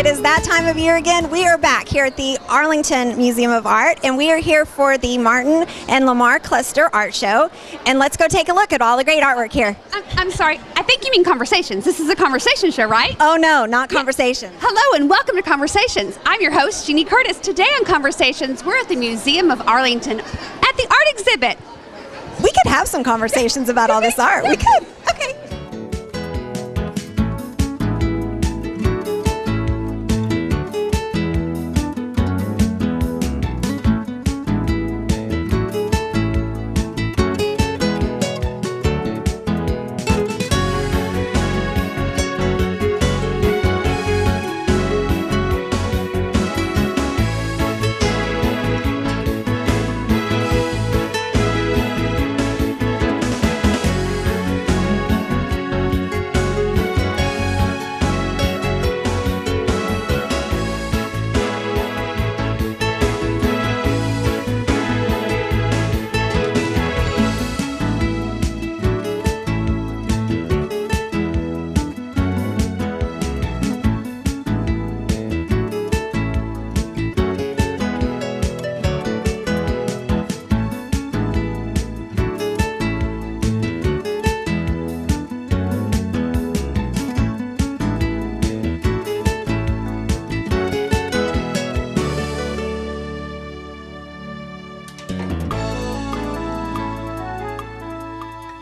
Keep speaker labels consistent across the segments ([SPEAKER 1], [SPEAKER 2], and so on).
[SPEAKER 1] It is that time of year again. We are back here at the Arlington Museum of Art, and we are here for the Martin and LAMAR Cluster Art Show. And let's go take a look at all the great artwork here.
[SPEAKER 2] I'm sorry, I think you mean Conversations. This is a conversation show, right?
[SPEAKER 1] Oh no, not Conversations.
[SPEAKER 2] Yeah. Hello and welcome to Conversations. I'm your host, Jeannie Curtis. Today on Conversations, we're at the Museum of Arlington at the art exhibit.
[SPEAKER 1] We could have some conversations about all this art. We could. Okay.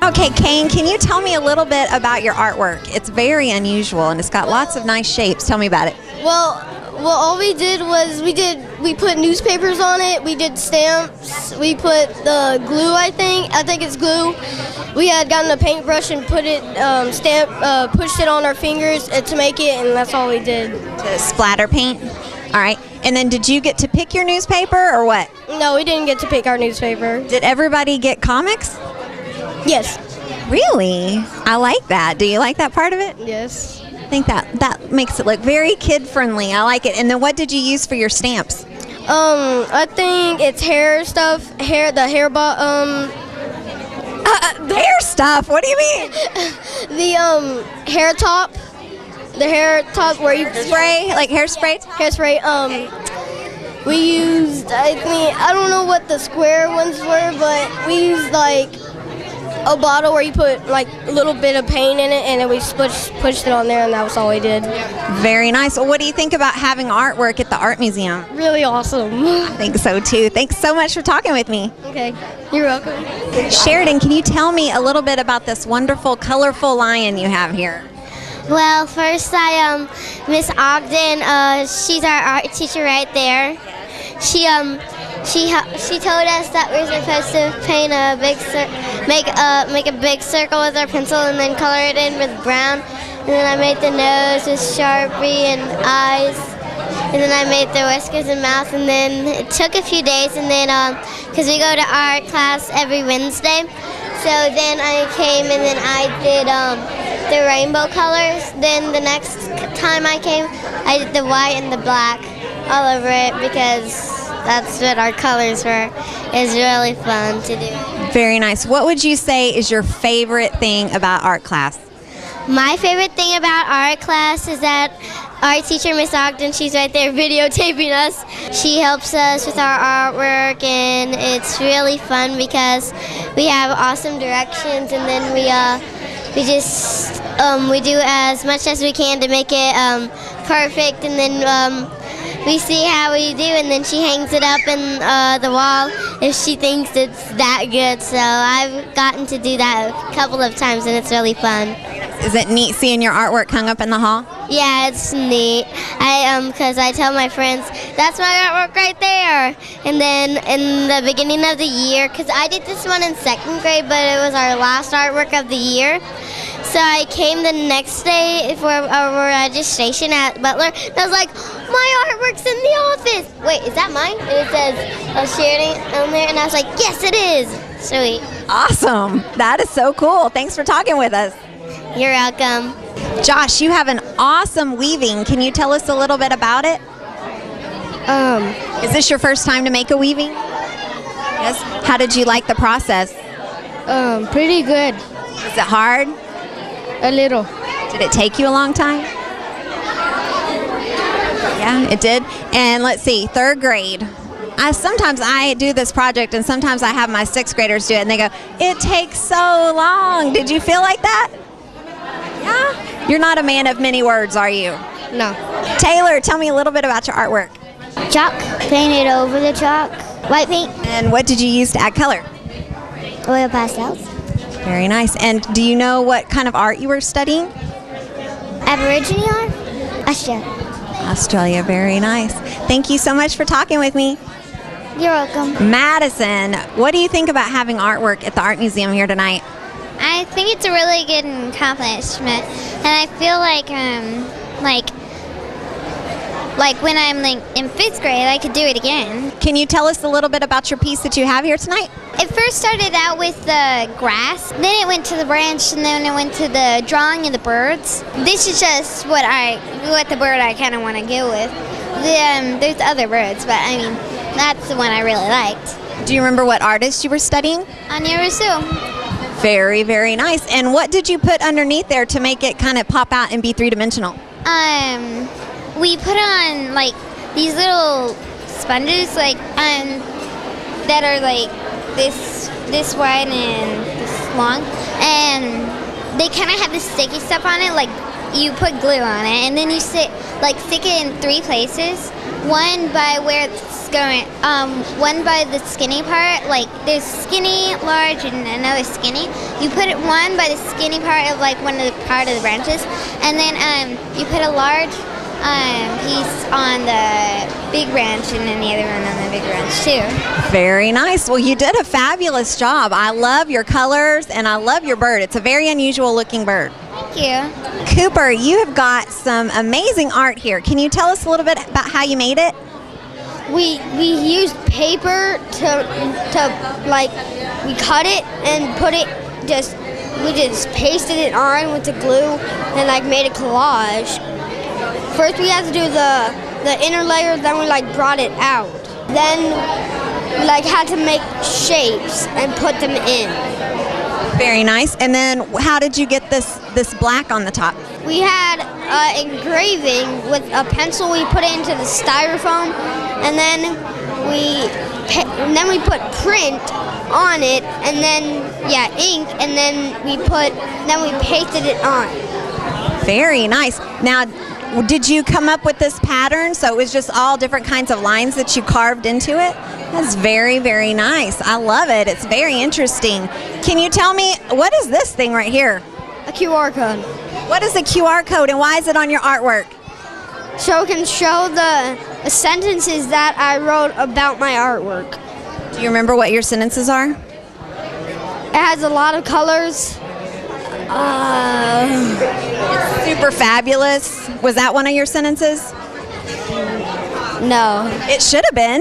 [SPEAKER 1] Okay, Kane, can you tell me a little bit about your artwork? It's very unusual and it's got lots of nice shapes. Tell me about it.
[SPEAKER 3] Well, all we did was we put newspapers on it, we did stamps, we put the glue, I think it's glue. We had gotten a paintbrush and put it, pushed it on our fingers to make it, and that's all we did.
[SPEAKER 1] To splatter paint? All right. And then did you get to pick your newspaper or what?
[SPEAKER 3] No, we didn't get to pick our newspaper.
[SPEAKER 1] Did everybody get comics?
[SPEAKER 3] Yes.
[SPEAKER 1] Really? I like that. Do you like that part of it?
[SPEAKER 3] Yes.
[SPEAKER 1] I think that makes it look very kid-friendly. I like it. And then what did you use for your stamps?
[SPEAKER 3] I think it's hair stuff, hair
[SPEAKER 1] stuff? What do you mean?
[SPEAKER 3] The hair top. The hair top where you
[SPEAKER 1] spray, like hairspray?
[SPEAKER 3] Hairspray. We used, I don't know what the square ones were, but we used like a bottle where you put like a little bit of paint in it, and then we pushed it on there, and that was all we did.
[SPEAKER 1] Very nice. Well, what do you think about having artwork at the art museum?
[SPEAKER 3] Really awesome.
[SPEAKER 1] I think so too. Thanks so much for talking with me.
[SPEAKER 3] Okay, you're welcome.
[SPEAKER 1] Sheridan, can you tell me a little bit about this wonderful, colorful lion you have here?
[SPEAKER 4] Well, first Miss Ogden, she's our art teacher right there. She told us that we're supposed to paint a big make a big circle with our pencil and then color it in with brown. And then I made the nose with Sharpie and eyes. And then I made the whiskers and mouth. And then it took a few days. And then because we go to art class every Wednesday, so then I came and then I did the rainbow colors. Then the next time I came, I did the white and the black all over it because that's what our colors were. It was really fun to do.
[SPEAKER 1] Very nice. What would you say is your favorite thing about art class?
[SPEAKER 4] My favorite thing about art class is that our teacher, Miss Ogden, she's right there videotaping us. She helps us with our artwork, and it's really fun because we have awesome directions, and then we do as much as we can to make it perfect, and then we see how we do, and then she hangs it up in the wall if she thinks it's that good. So I've gotten to do that a couple of times, and it's really fun.
[SPEAKER 1] Is it neat seeing your artwork hung up in the hall?
[SPEAKER 4] Yeah, it's neat. Because I tell my friends, that's my artwork right there. And then in the beginning of the year, because I did this one in second grade, but it was our last artwork of the year. So I came the next day for our registration at Butler, and I was like, my artwork's in the office. Wait, is that mine? And it says Sheridan on there, and I was like, yes, it is. Sweet.
[SPEAKER 1] Awesome. That is so cool. Thanks for talking with us.
[SPEAKER 4] You're welcome.
[SPEAKER 1] Josh, you have an awesome weaving. Can you tell us a little bit about it? Is this your first time to make a weaving? Yes. How did you like the process?
[SPEAKER 3] Pretty good.
[SPEAKER 1] Is it hard?
[SPEAKER 3] A little.
[SPEAKER 1] Did it take you a long time? Yeah, it did. And let's see, 3rd grade. Sometimes I do this project, and sometimes I have my 6th graders do it, and they go, "It takes so long." Did you feel like that? Yeah. You're not a man of many words, are you?
[SPEAKER 3] No.
[SPEAKER 1] Taylor, tell me a little bit about your artwork.
[SPEAKER 4] Chalk, painted over the chalk. White paint,
[SPEAKER 1] And what did you use to add color?
[SPEAKER 4] oil pastels.
[SPEAKER 1] Very nice. And do you know what kind of art you were studying?
[SPEAKER 4] Aborigine art? Australia.
[SPEAKER 1] Australia, very nice. Thank you so much for talking with me.
[SPEAKER 4] You're welcome.
[SPEAKER 1] Madison, what do you think about having artwork at the Art Museum here tonight?
[SPEAKER 4] I think it's a really good accomplishment, and I feel like when I'm in 5th grade, I could do it again.
[SPEAKER 1] Can you tell us a little bit about your piece that you have here tonight?
[SPEAKER 4] It first started out with the grass, then it went to the branch, and then it went to the drawing of the birds. This is just what the bird I kind of want to go with. There's other birds, but I mean, that's the one I really liked.
[SPEAKER 1] Do you remember what artist you were studying?
[SPEAKER 4] Anya Rousseau.
[SPEAKER 1] Very, very nice. And what did you put underneath there to make it kind of pop out and be three-dimensional?
[SPEAKER 4] We put on like these little sponges, that are like this wide and this long, and they kind of have this sticky stuff on it. Like you put glue on it, and then you stick it in 3 places. One by where it's going, one by the skinny part, like there's skinny, large, and another skinny. You put it one by the skinny part of like one of the part of the branches, and then you put a large piece on the big branch, and then the other one on the big branch too.
[SPEAKER 1] Very nice. Well, you did a fabulous job. I love your colors, and I love your bird. It's a very unusual looking bird.
[SPEAKER 4] Thank you.
[SPEAKER 1] Cooper, you have got some amazing art here. Can you tell us a little bit about how you made it?
[SPEAKER 3] We used paper to like, we cut it and put it we just pasted it on with the glue and like made a collage. First we had to do the inner layer, then we like brought it out. Then we like had to make shapes and put them in.
[SPEAKER 1] Very nice. And then how did you get this black on the top?
[SPEAKER 3] We had engraving with a pencil. We put it into the styrofoam, and then we put print on it, and then ink, and then we pasted it on.
[SPEAKER 1] Very nice. Now, did you come up with this pattern? So it was just all different kinds of lines that you carved into it? That's very, very nice. I love it. It's very interesting. Can you tell me, what is this thing right here?
[SPEAKER 3] A QR code.
[SPEAKER 1] What is a QR code, and why is it on your artwork?
[SPEAKER 3] So it can show the sentences that I wrote about my artwork.
[SPEAKER 1] Do you remember what your sentences are?
[SPEAKER 3] It has a lot of colors.
[SPEAKER 1] Super fabulous. Was that one of your sentences?
[SPEAKER 3] No.
[SPEAKER 1] It should have been.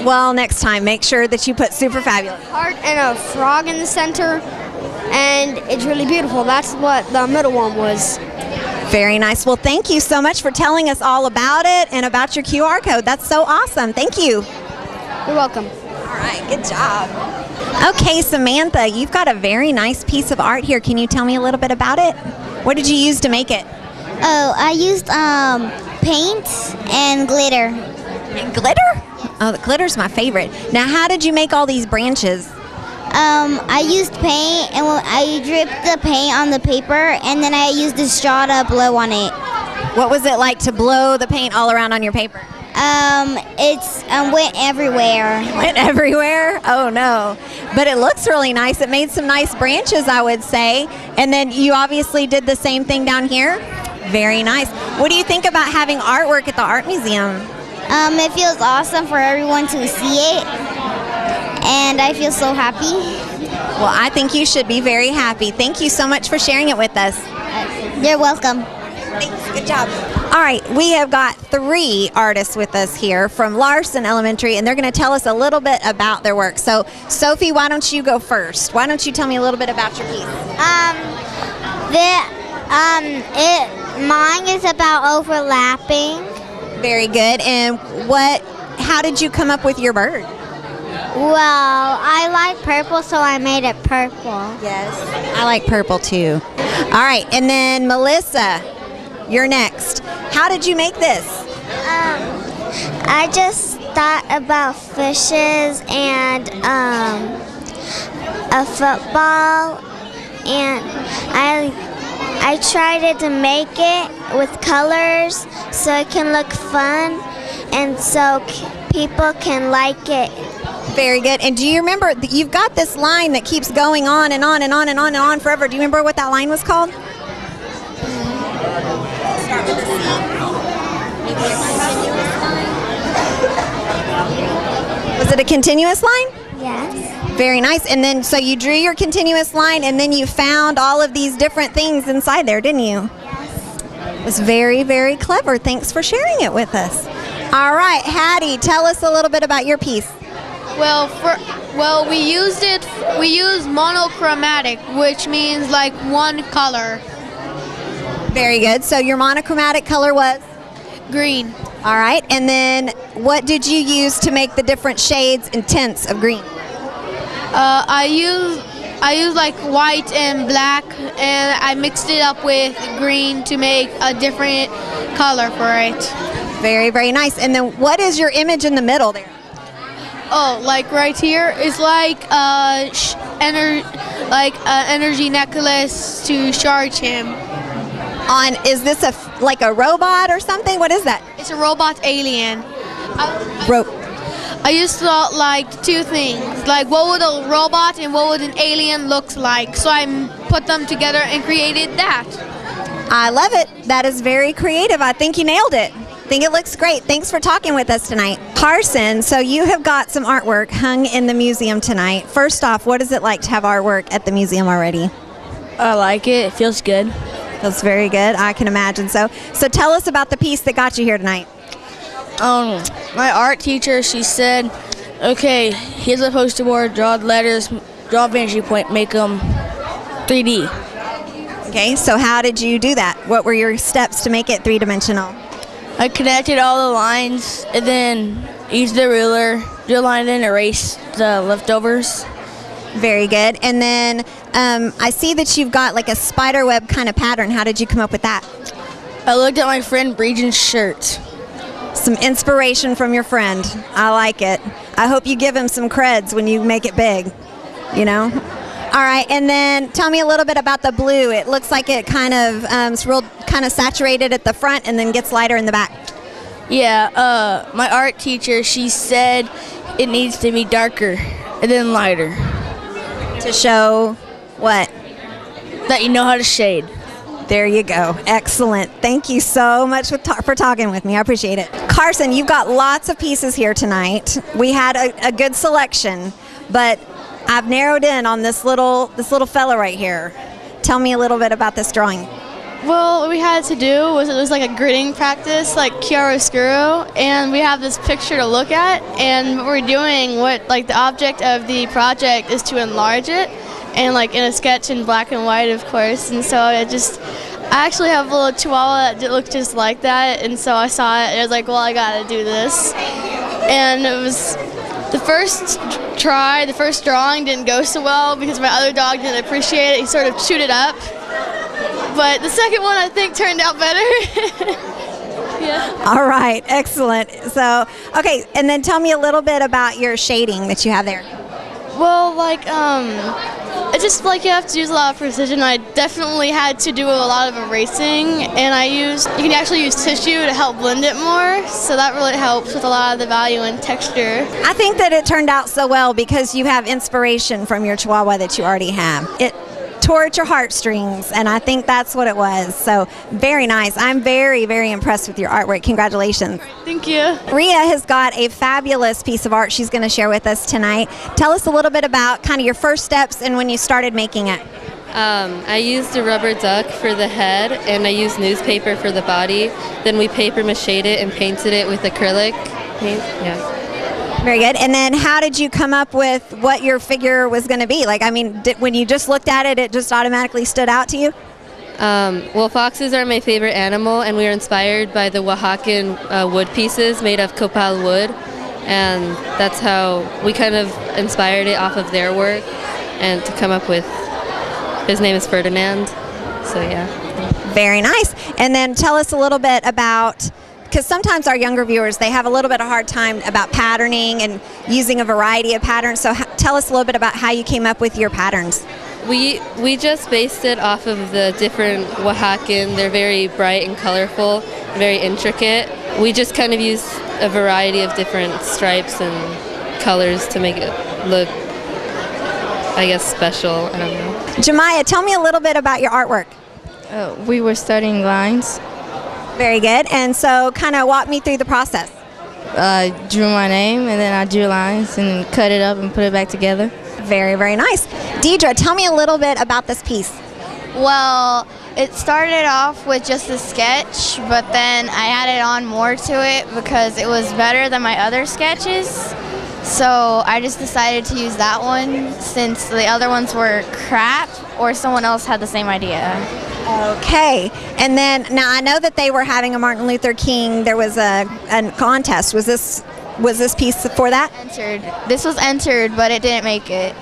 [SPEAKER 1] Well, next time, make sure that you put super fabulous.
[SPEAKER 3] Heart and a frog in the center, and it's really beautiful. That's what the middle one was.
[SPEAKER 1] Very nice. Well, thank you so much for telling us all about it and about your QR code. That's so awesome. Thank you.
[SPEAKER 3] You're welcome.
[SPEAKER 1] All right, good job. Okay, Samantha, you've got a very nice piece of art here. Can you tell me a little bit about it? What did you use to make it?
[SPEAKER 4] Oh, I used paint and glitter.
[SPEAKER 1] And glitter? Oh, the glitter's my favorite. Now, how did you make all these branches?
[SPEAKER 4] I used paint, and I dripped the paint on the paper, and then I used the straw to blow on it.
[SPEAKER 1] What was it like to blow the paint all around on your paper?
[SPEAKER 4] It's went everywhere.
[SPEAKER 1] Went everywhere? Oh no. But it looks really nice. It made some nice branches, I would say. And then you obviously did the same thing down here? Very nice. What do you think about having artwork at the Art Museum?
[SPEAKER 4] It feels awesome for everyone to see it, and I feel so happy.
[SPEAKER 1] Well, I think you should be very happy. Thank you so much for sharing it with us.
[SPEAKER 4] You're welcome.
[SPEAKER 1] Thanks. Good job. All right, we have got 3 artists with us here from Larson Elementary, and they're going to tell us a little bit about their work. So, Sophie, why don't you go first? Why don't you tell me a little bit about your piece?
[SPEAKER 4] Mine is about overlapping.
[SPEAKER 1] Very good. And how did you come up with your bird?
[SPEAKER 4] Well, I like purple, so I made it purple.
[SPEAKER 1] Yes. I like purple too. All right, and then Melissa, you're next. How did you make this?
[SPEAKER 4] I just thought about fishes and a football, and I tried to make it with colors so it can look fun and so people can like it.
[SPEAKER 1] Very good. And do you remember, you've got this line that keeps going on and on and on and on and on forever. Do you remember what that line was called? Start with a C. Maybe a continuous line. Was it a continuous line?
[SPEAKER 4] Yes.
[SPEAKER 1] Very nice. And then, so you drew your continuous line and then you found all of these different things inside there, didn't you?
[SPEAKER 4] Yes.
[SPEAKER 1] It was very, very clever. Thanks for sharing it with us. All right, Hattie, tell us a little bit about your piece.
[SPEAKER 5] Well, we used monochromatic, which means like one color.
[SPEAKER 1] Very good. So your monochromatic color was?
[SPEAKER 5] Green.
[SPEAKER 1] All right. And then what did you use to make the different shades and tints of green?
[SPEAKER 5] I used like white and black, and I mixed it up with green to make a different color for it.
[SPEAKER 1] Very, very nice. And then what is your image in the middle there?
[SPEAKER 5] Oh, like right here is like energy necklace to charge him.
[SPEAKER 1] Is this like a robot or something? What is that?
[SPEAKER 5] It's a robot alien. I used to thought like two things, like what would a robot and what would an alien look like. So I put them together and created that.
[SPEAKER 1] I love it. That is very creative. I think you nailed it. I think it looks great. Thanks for talking with us tonight. Carson, so you have got some artwork hung in the museum tonight. First off, what is it like to have artwork at the museum already?
[SPEAKER 6] I like it. It feels good.
[SPEAKER 1] Feels very good. I can imagine so. So tell us about the piece that got you here tonight.
[SPEAKER 6] My art teacher, she said, okay, here's a poster board, draw letters, draw a vantage point, make them 3D.
[SPEAKER 1] Okay, so how did you do that? What were your steps to make it three-dimensional?
[SPEAKER 6] I connected all the lines and then used the ruler, drew a line, and erased the leftovers.
[SPEAKER 1] Very good. And then I see that you've got like a spider web kind of pattern. How did you come up with that?
[SPEAKER 6] I looked at my friend Breeden's shirt.
[SPEAKER 1] Some inspiration from your friend. I like it. I hope you give him some creds when you make it big, you know? All right, and then tell me a little bit about the blue. It looks like it kind of it's real kind of saturated at the front and then gets lighter in the back.
[SPEAKER 6] Yeah, my art teacher, she said it needs to be darker and then lighter.
[SPEAKER 1] To show what?
[SPEAKER 6] That you know how to shade.
[SPEAKER 1] There you go. Excellent. Thank you so much for talking with me. I appreciate it. Carson, you've got lots of pieces here tonight. We had a good selection, but I've narrowed in on this little fella right here. Tell me a little bit about this drawing.
[SPEAKER 7] Well, what we had to do was it was like a gridding practice, like chiaroscuro, and we have this picture to look at, and what we're doing, like the object of the project is to enlarge it, and like in a sketch in black and white, of course, and so I actually have a little chihuahua that looked just like that, and so I saw it, and I was like, well, I gotta do this, and it was the first try, the first drawing didn't go so well because my other dog didn't appreciate it. He sort of chewed it up. But the second one, I think, turned out better. Yeah.
[SPEAKER 1] All right, excellent. So, okay, and then tell me a little bit about your shading that you have there.
[SPEAKER 7] Well, like, it's just like you have to use a lot of precision. I definitely had to do a lot of erasing, and you can actually use tissue to help blend it more, so that really helps with a lot of the value and texture.
[SPEAKER 1] I think that it turned out so well because you have inspiration from your chihuahua that you already have. It tore at your heartstrings, and I think that's what it was. So very nice. I'm very, very impressed with your artwork. Congratulations.
[SPEAKER 7] Thank you.
[SPEAKER 1] Rhea has got a fabulous piece of art she's going to share with us tonight. Tell us a little bit about kind of your first steps and when you started making it.
[SPEAKER 8] I used a rubber duck for the head, and I used newspaper for the body. Then we paper mached it and painted it with acrylic paint. Yeah.
[SPEAKER 1] Very good. And then how did you come up with what your figure was going to be? Like, I mean, when you just looked at it, it just automatically stood out to you?
[SPEAKER 8] Well, foxes are my favorite animal, and we were inspired by the Oaxacan wood pieces made of copal wood, and that's how we kind of inspired it off of their work, and to come up with, his name is Ferdinand, so yeah.
[SPEAKER 1] Very nice. And then tell us a little bit about because sometimes our younger viewers, they have a little bit of hard time about patterning and using a variety of patterns. So tell us a little bit about how you came up with your patterns.
[SPEAKER 8] We just based it off of the different Oaxacan. They're very bright and colorful, very intricate. We just kind of used a variety of different stripes and colors to make it look, I guess, special. I don't know.
[SPEAKER 1] Jemiah, tell me a little bit about your artwork.
[SPEAKER 6] We were studying lines.
[SPEAKER 1] Very good. And so kind of walk me through the process.
[SPEAKER 6] I drew my name, and then I drew lines and cut it up and put it back together.
[SPEAKER 1] Very, very nice. Deidre, tell me a little bit about this piece.
[SPEAKER 7] Well, it started off with just a sketch, but then I added on more to it because it was better than my other sketches. So I just decided to use that one since the other ones were crap or someone else had the same idea.
[SPEAKER 1] Okay. And then, now I know that they were having a Martin Luther King, there was a contest. Was this piece for that?
[SPEAKER 7] This was entered, but it didn't make it.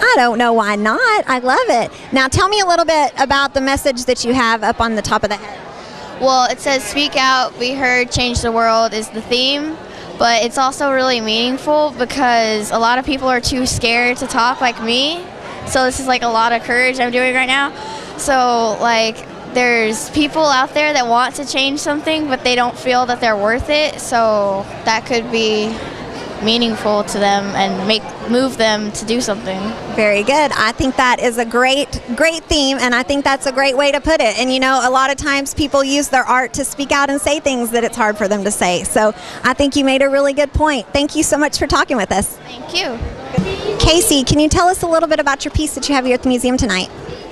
[SPEAKER 1] I don't know why not. I love it. Now tell me a little bit about the message that you have up on the top of the head.
[SPEAKER 7] Well, it says speak out, be heard, change the world is the theme, but it's also really meaningful because a lot of people are too scared to talk like me. So this is like a lot of courage I'm doing right now. So like there's people out there that want to change something, but they don't feel that they're worth it. So that could be meaningful to them and move them to do something.
[SPEAKER 1] Very good. I think that is a great theme, and I think that's a great way to put it. And you know, a lot of times people use their art to speak out and say things that it's hard for them to say. So I think you made a really good point. Thank you so much for talking with us.
[SPEAKER 7] Thank you.
[SPEAKER 1] Casey, can you tell us a little bit about your piece that you have here at the museum tonight?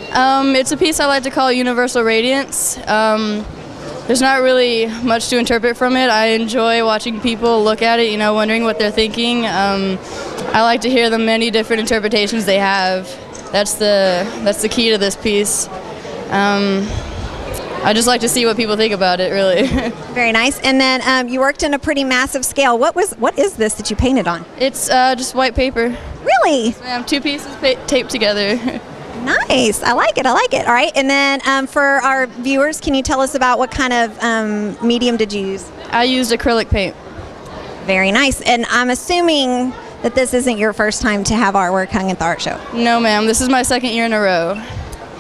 [SPEAKER 6] It's a piece I like to call Universal Radiance. There's not really much to interpret from it. I enjoy watching people look at it, wondering what they're thinking. I like to hear the many different interpretations they have. That's the key to this piece. I just like to see what people think about it, really.
[SPEAKER 1] Very nice. And then you worked in a pretty massive scale. What is this that you painted on?
[SPEAKER 6] It's just white paper.
[SPEAKER 1] Really?
[SPEAKER 6] Two pieces taped together.
[SPEAKER 1] Nice. I like it. All right. And then for our viewers, can you tell us about what kind of medium did you use?
[SPEAKER 6] I used acrylic paint.
[SPEAKER 1] Very nice. And I'm assuming that this isn't your first time to have artwork hung at the art show.
[SPEAKER 6] No, ma'am. This is my second year in a row.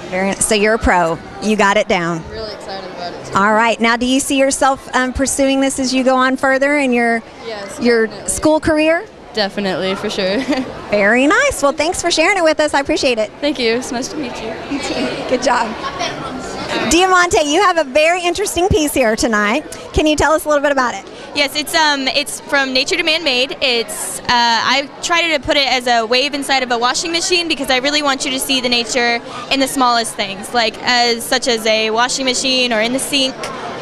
[SPEAKER 1] Very nice. So you're a pro. You got it down.
[SPEAKER 6] I'm really excited about it, too.
[SPEAKER 1] All right. Now, do you see yourself pursuing this as you go on further in your school career?
[SPEAKER 6] Definitely, for sure.
[SPEAKER 1] Very nice. Well, thanks for sharing it with us. I appreciate it.
[SPEAKER 6] Thank you. It's nice to meet you.
[SPEAKER 1] You too. Good job. Diamante, you have a very interesting piece here tonight. Can you tell us a little bit about it?
[SPEAKER 9] Yes, it's from nature to man-made. It's I tried to put it as a wave inside of a washing machine because I really want you to see the nature in the smallest things, such as a washing machine or in the sink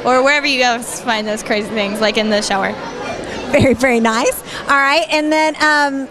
[SPEAKER 9] or wherever you go to find those crazy things, like in the shower.
[SPEAKER 1] Very, very nice. All right, and then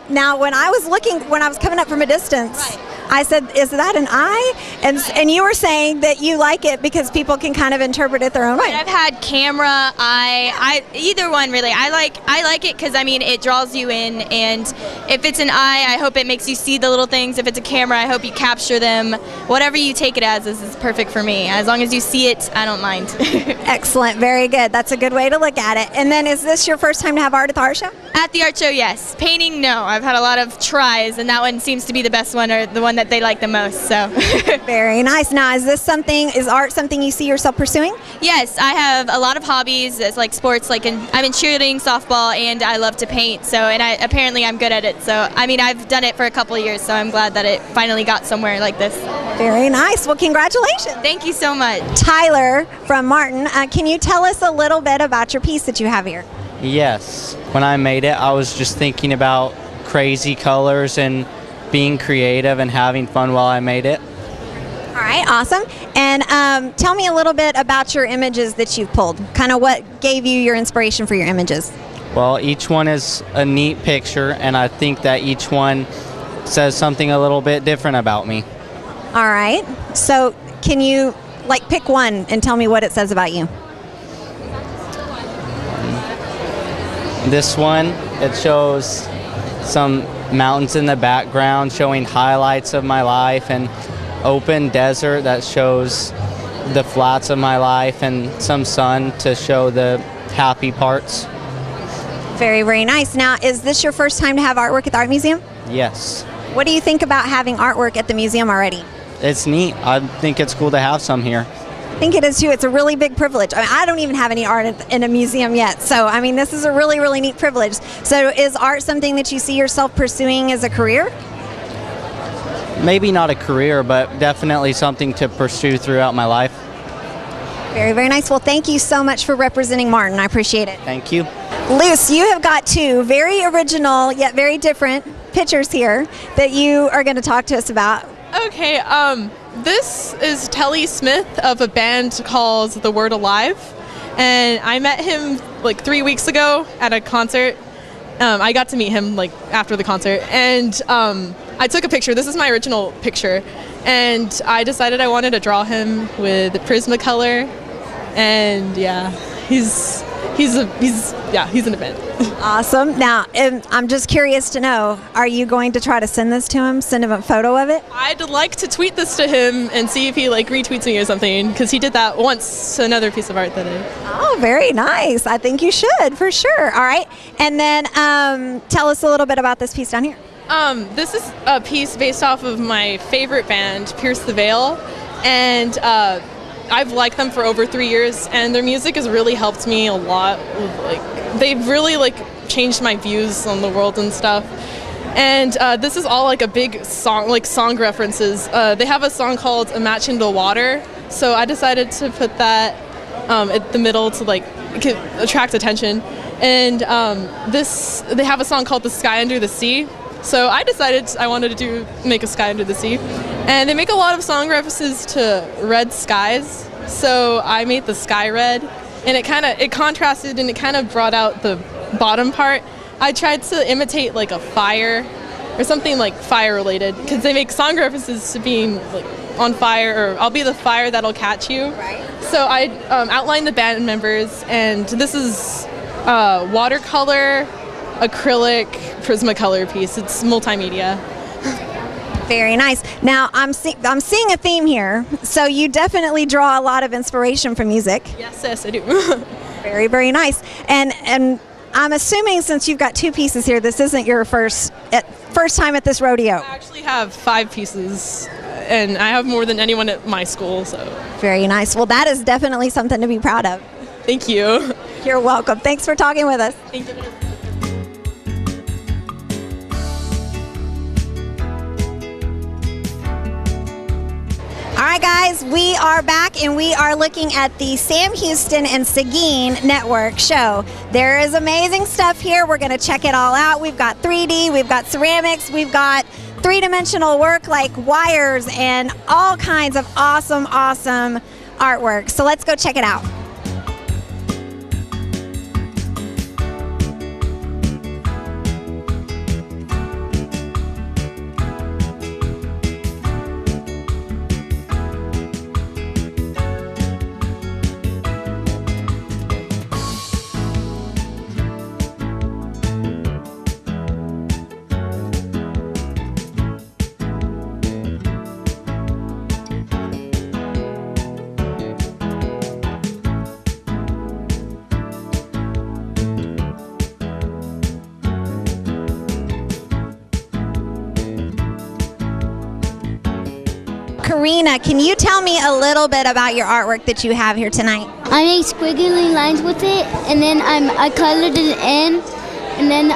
[SPEAKER 1] now when I was coming up from a distance,
[SPEAKER 9] right.
[SPEAKER 1] I said, is that an eye? And you were saying that you like it because people can kind of interpret it their own way.
[SPEAKER 9] I've had camera, eye, either one really. I like it because it draws you in, and if it's an eye, I hope it makes you see the little things. If it's a camera, I hope you capture them. Whatever you take it as is perfect for me. As long as you see it, I don't mind.
[SPEAKER 1] Excellent, very good. That's a good way to look at it. And then is this your first time to have art at the art show?
[SPEAKER 9] At the art show, yes. Painting, no. I've had a lot of tries, and that one seems to be the best one, or the one that they like the most. So.
[SPEAKER 1] Very nice. Now, is art something you see yourself pursuing?
[SPEAKER 9] Yes, I have a lot of hobbies. It's like sports. I'm in cheerleading, softball, and I love to paint. So, and apparently I'm good at it. So, I've done it for a couple of years. So I'm glad that it finally got somewhere like this.
[SPEAKER 1] Very nice. Well, congratulations.
[SPEAKER 9] Thank you so much.
[SPEAKER 1] Tyler from Martin, can you tell us a little bit about your piece that you have here?
[SPEAKER 10] Yes. When I made it, I was just thinking about crazy colors and being creative and having fun while I made it.
[SPEAKER 1] All right, awesome. And tell me a little bit about your images that you've pulled. Kind of what gave you your inspiration for your images?
[SPEAKER 10] Well, each one is a neat picture, and I think that each one says something a little bit different about me.
[SPEAKER 1] All right. So can you pick one and tell me what it says about you?
[SPEAKER 10] This one, it shows some mountains in the background showing highlights of my life, and open desert that shows the flats of my life, and some sun to show the happy parts.
[SPEAKER 1] Very, very nice. Now, is this your first time to have artwork at the Art Museum?
[SPEAKER 10] Yes.
[SPEAKER 1] What do you think about having artwork at the museum already?
[SPEAKER 10] It's neat. I think it's cool to have some here.
[SPEAKER 1] I think it is too. It's a really big privilege. I mean, I don't even have any art in a museum yet. So, I mean, this is a really, really neat privilege. So is art something that you see yourself pursuing as a career?
[SPEAKER 10] Maybe not a career, but definitely something to pursue throughout my life.
[SPEAKER 1] Very, very nice. Well, thank you so much for representing Martin. I appreciate it.
[SPEAKER 10] Thank you.
[SPEAKER 1] Luce, you have got two very original yet very different pictures here that you are going to talk to us about.
[SPEAKER 11] Okay, this is Telly Smith of a band called The Word Alive, and I met him like 3 weeks ago at a concert. I got to meet him like after the concert, and I took a picture. This is my original picture, and I decided I wanted to draw him with Prismacolor, and yeah, he's an event.
[SPEAKER 1] Awesome. Now, I'm just curious to know, are you going to try to send this to him, send him a photo of it?
[SPEAKER 11] I'd like to tweet this to him and see if he like retweets me or something, because he did that once to another piece of art that I...
[SPEAKER 1] Oh, very nice. I think you should, for sure. All right. And then tell us a little bit about this piece down here.
[SPEAKER 11] This is a piece based off of my favorite band, Pierce the Veil, and I've liked them for over 3 years, and their music has really helped me a lot. They've really changed my views on the world and stuff. And this is all like a big song, like song references. They have a song called "A Match in the Water," so I decided to put that at the middle to attract attention. And they have a song called "The Sky Under the Sea." So I decided I wanted to make a sky under the sea. And they make a lot of song references to red skies. So I made the sky red, and it contrasted and it kind of brought out the bottom part. I tried to imitate like a fire or something like fire related, because they make song references to being like on fire, or I'll be the fire that'll catch you. Right. So I outlined the band members, and this is watercolor, acrylic, Prismacolor piece. It's multimedia.
[SPEAKER 1] Very nice. Now I'm seeing a theme here. So you definitely draw a lot of inspiration from music.
[SPEAKER 11] Yes, I do.
[SPEAKER 1] Very, very nice. And I'm assuming, since you've got two pieces here, this isn't your first time at this rodeo.
[SPEAKER 11] I actually have 5 pieces, and I have more than anyone at my school. So.
[SPEAKER 1] Very nice. Well, that is definitely something to be proud of.
[SPEAKER 11] Thank you.
[SPEAKER 1] You're welcome. Thanks for talking with us.
[SPEAKER 11] Thank you.
[SPEAKER 1] All right, guys, we are back, and we are looking at the Sam Houston and Seguin Network show. There is amazing stuff here. We're going to check it all out. We've got 3D, we've got ceramics, we've got three-dimensional work like wires, and all kinds of awesome, awesome artwork. So let's go check it out. Karina, can you tell me a little bit about your artwork that you have here tonight?
[SPEAKER 4] I made squiggly lines with it, and then I colored it in, and then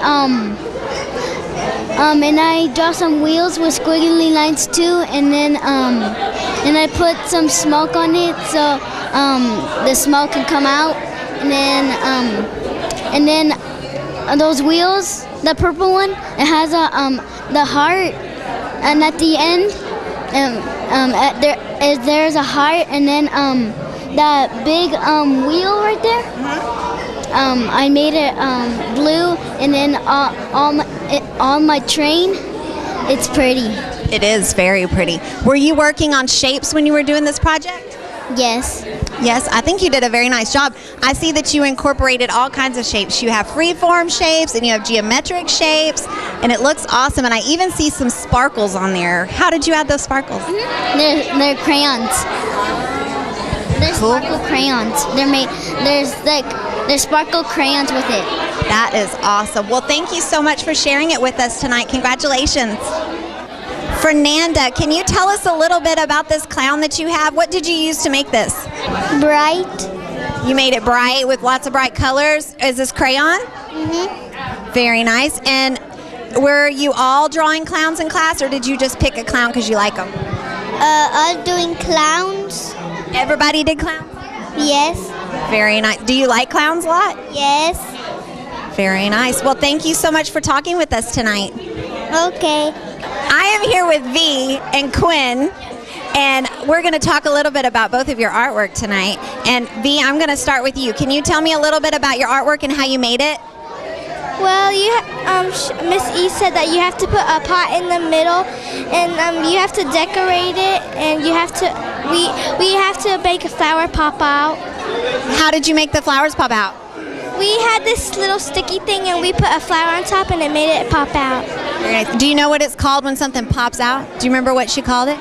[SPEAKER 4] and I draw some wheels with squiggly lines too, and then I put some smoke on it so the smoke can come out, and then those wheels, the purple one, it has the heart, and at the end. There's a heart, and then that big wheel right there. I made it blue, and then on my train, it's pretty.
[SPEAKER 1] It is very pretty. Were you working on shapes when you were doing this project?
[SPEAKER 4] Yes.
[SPEAKER 1] Yes, I think you did a very nice job. I see that you incorporated all kinds of shapes. You have freeform shapes, and you have geometric shapes, and it looks awesome. And I even see some sparkles on there. How did you add those sparkles?
[SPEAKER 4] They're crayons. They're cool. Sparkle crayons. They're made. There's like the sparkle crayons with it.
[SPEAKER 1] That is awesome. Well, thank you so much for sharing it with us tonight. Congratulations. Fernanda, can you tell us a little bit about this clown that you have? What did you use to make this?
[SPEAKER 4] Bright.
[SPEAKER 1] You made it bright with lots of bright colors. Is this crayon?
[SPEAKER 4] Mm-hmm.
[SPEAKER 1] Very nice. And were you all drawing clowns in class, or did you just pick a clown because you like them?
[SPEAKER 4] I'm doing clowns.
[SPEAKER 1] Everybody did clowns?
[SPEAKER 4] Yes.
[SPEAKER 1] Very nice. Do you like clowns a lot?
[SPEAKER 4] Yes.
[SPEAKER 1] Very nice. Well, thank you so much for talking with us tonight.
[SPEAKER 4] Okay.
[SPEAKER 1] I am here with V and Quinn, and we're going to talk a little bit about both of your artwork tonight. And V, I'm going to start with you. Can you tell me a little bit about your artwork and how you made it?
[SPEAKER 4] Well, Miss E said that you have to put a pot in the middle, and you have to decorate it, and you have to we have to make a flower pop out.
[SPEAKER 1] How did you make the flowers pop out?
[SPEAKER 4] We had this little sticky thing, and we put a flower on top, and it made it pop out.
[SPEAKER 1] Very nice. Do you know what it's called when something pops out? Do you remember what she called it?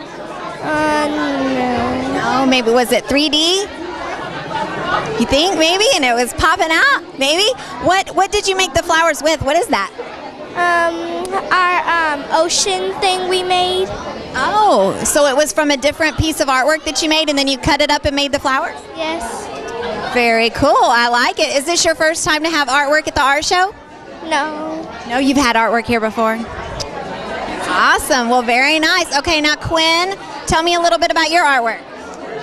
[SPEAKER 4] No.
[SPEAKER 1] No, maybe was it 3D? You think maybe? And it was popping out? Maybe? What did you make the flowers with? What is that?
[SPEAKER 4] Our ocean thing we made.
[SPEAKER 1] Oh, so it was from a different piece of artwork that you made, and then you cut it up and made the flowers?
[SPEAKER 4] Yes.
[SPEAKER 1] Very cool. I like it. Is this your first time to have artwork at the art show?
[SPEAKER 4] No.
[SPEAKER 1] No, you've had artwork here before? Awesome. Well, very nice. Okay, now Quinn, tell me a little bit about your artwork.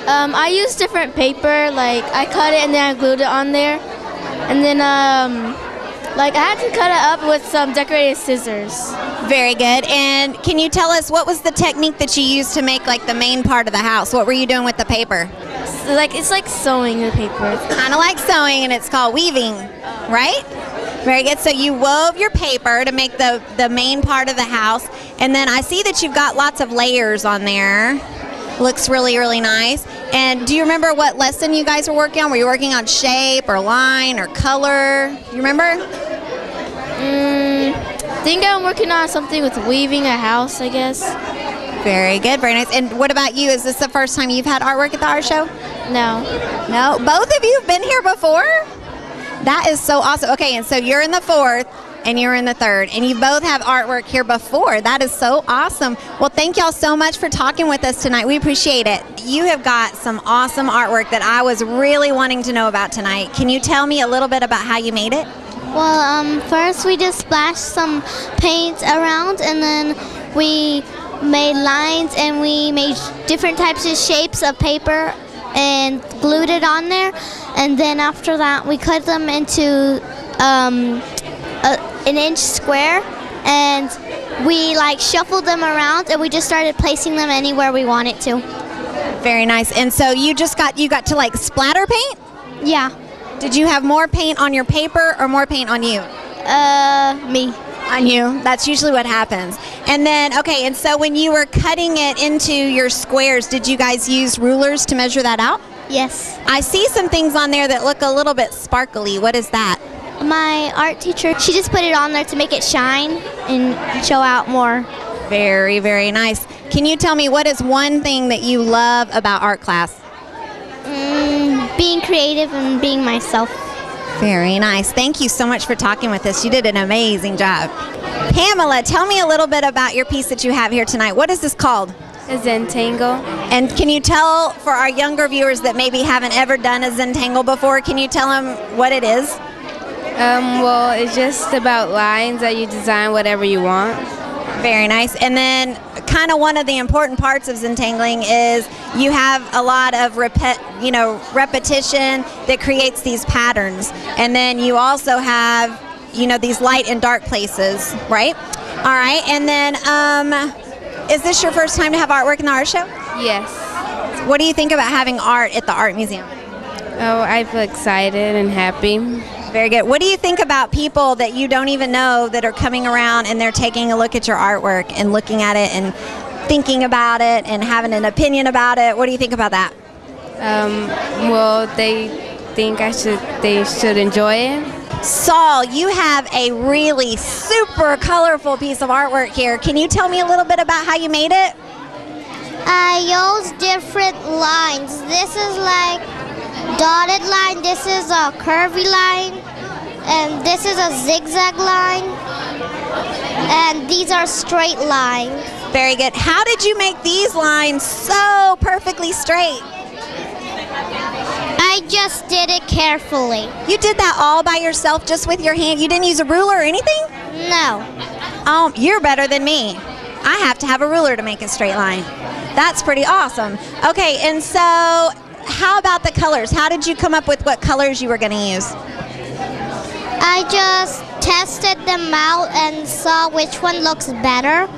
[SPEAKER 7] I used different paper, like I cut it and then I glued it on there. And then like I had to cut it up with some decorated scissors.
[SPEAKER 1] Very good. And can you tell us what was the technique that you used to make like the main part of the house? What were you doing with the paper?
[SPEAKER 7] So, it's like sewing the paper.
[SPEAKER 1] Kind of like sewing, and it's called weaving, right? Very good. So you wove your paper to make the main part of the house, and then I see that you've got lots of layers on there. Looks really, really nice. And do you remember what lesson you guys were working on? Were you working on shape or line or color? You remember?
[SPEAKER 7] I think I'm working on something with weaving a house, I guess.
[SPEAKER 1] Very good, very nice. And what about you? Is this the first time you've had artwork at the art show?
[SPEAKER 7] No.
[SPEAKER 1] No? Both of you have been here before? That is so awesome. Okay, and so you're in the fourth and you're in the third, and you both have artwork here before. That is so awesome. Well, thank y'all so much for talking with us tonight. We appreciate it. You have got some awesome artwork that I was really wanting to know about tonight. Can you tell me a little bit about how you made it?
[SPEAKER 4] Well, first we just splashed some paint around, and then we made lines, and we made different types of shapes of paper and glued it on there. And then after that, we cut them into an inch square, and we shuffled them around, and we just started placing them anywhere we wanted to.
[SPEAKER 1] Very nice. And so you got to splatter paint?
[SPEAKER 4] Yeah.
[SPEAKER 1] Did you have more paint on your paper or more paint on you?
[SPEAKER 4] Me.
[SPEAKER 1] On you. That's usually what happens. And then, okay, and so when you were cutting it into your squares, did you guys use rulers to measure that out?
[SPEAKER 4] Yes.
[SPEAKER 1] I see some things on there that look a little bit sparkly. What is that?
[SPEAKER 4] My art teacher, she just put it on there to make it shine and show out more.
[SPEAKER 1] Very, very nice. Can you tell me what is one thing that you love about art class?
[SPEAKER 4] Being creative and being myself.
[SPEAKER 1] Very nice. Thank you so much for talking with us. You did an amazing job. Pamela, tell me a little bit about your piece that you have here tonight. What is this called?
[SPEAKER 12] A Zentangle.
[SPEAKER 1] And can you tell for our younger viewers that maybe haven't ever done a Zentangle before, can you tell them what it is?
[SPEAKER 12] Well, it's just about lines that you design whatever you want.
[SPEAKER 1] Very nice. And then kind of one of the important parts of Zentangling is you have a lot of repetition that creates these patterns. And then you also have, these light and dark places, right? All right. And then is this your first time to have artwork in the art show?
[SPEAKER 12] Yes.
[SPEAKER 1] What do you think about having art at the art museum?
[SPEAKER 12] Oh, I feel excited and happy.
[SPEAKER 1] Very good. What do you think about people that you don't even know that are coming around and they're taking a look at your artwork and looking at it and thinking about it and having an opinion about it? What do you think about that?
[SPEAKER 12] Well, they think they should enjoy it.
[SPEAKER 1] Saul, you have a really super colorful piece of artwork here. Can you tell me a little bit about how you made it?
[SPEAKER 4] I used different lines. This is dotted line, this is a curvy line, and this is a zigzag line, and these are straight lines.
[SPEAKER 1] Very good. How did you make these lines so perfectly straight?
[SPEAKER 4] I just did it carefully.
[SPEAKER 1] You did that all by yourself, just with your hand? You didn't use a ruler or anything?
[SPEAKER 4] No.
[SPEAKER 1] Oh, you're better than me. I have to have a ruler to make a straight line. That's pretty awesome. Okay, and so how about the colors? How did you come up with what colors you were going to use?
[SPEAKER 4] I just tested them out and saw which one looks better.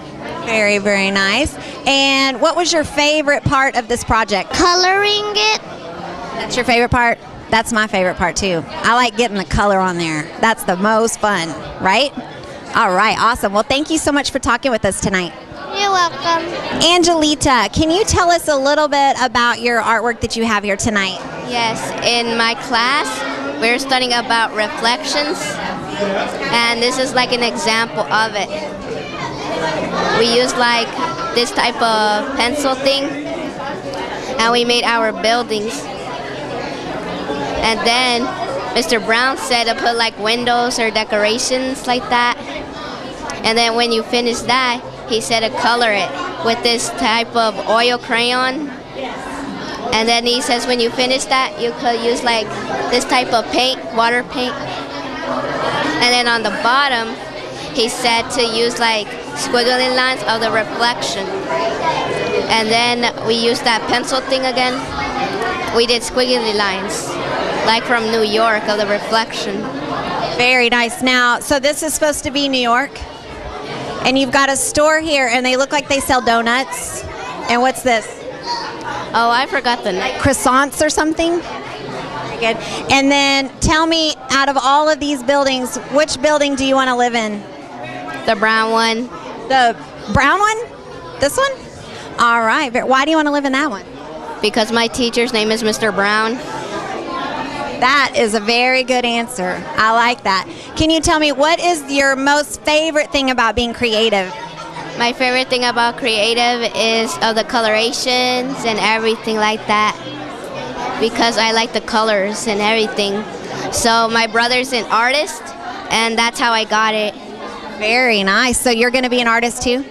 [SPEAKER 1] Very, very nice. And what was your favorite part of this project?
[SPEAKER 4] Coloring it.
[SPEAKER 1] That's your favorite part? That's my favorite part too. I like getting the color on there. That's the most fun, right? All right, awesome. Well, thank you so much for talking with us tonight.
[SPEAKER 4] You're welcome.
[SPEAKER 1] Angelita, can you tell us a little bit about your artwork that you have here tonight?
[SPEAKER 13] Yes, in my class, we're studying about reflections, and this is like an example of it. We used like this type of pencil thing, and we made our buildings. And then Mr. Brown said to put like windows or decorations like that. And then when you finish that, he said to color it with this type of oil crayon. And then he says when you finish that, you could use like this type of paint, water paint. And then on the bottom, he said to use like squiggly lines of the reflection. And then we used that pencil thing again. We did squiggly lines, like from New York, of the reflection.
[SPEAKER 1] Very nice. Now, so this is supposed to be New York, and you've got a store here, and they look like they sell donuts. And what's this?
[SPEAKER 13] Oh, I forgot the name.
[SPEAKER 1] Croissants or something? Very good. And then tell me, out of all of these buildings, which building do you want to live in?
[SPEAKER 13] The brown one.
[SPEAKER 1] The brown one? This one? All right. Why do you want to live in that one?
[SPEAKER 13] Because my teacher's name is Mr. Brown.
[SPEAKER 1] That is a very good answer. I like that. Can you tell me what is your most favorite thing about being creative?
[SPEAKER 13] My favorite thing about creative is of the colorations and everything like that, because I like the colors and everything. So my brother's an artist, and that's how I got it.
[SPEAKER 1] Very nice. So you're going to be an artist too?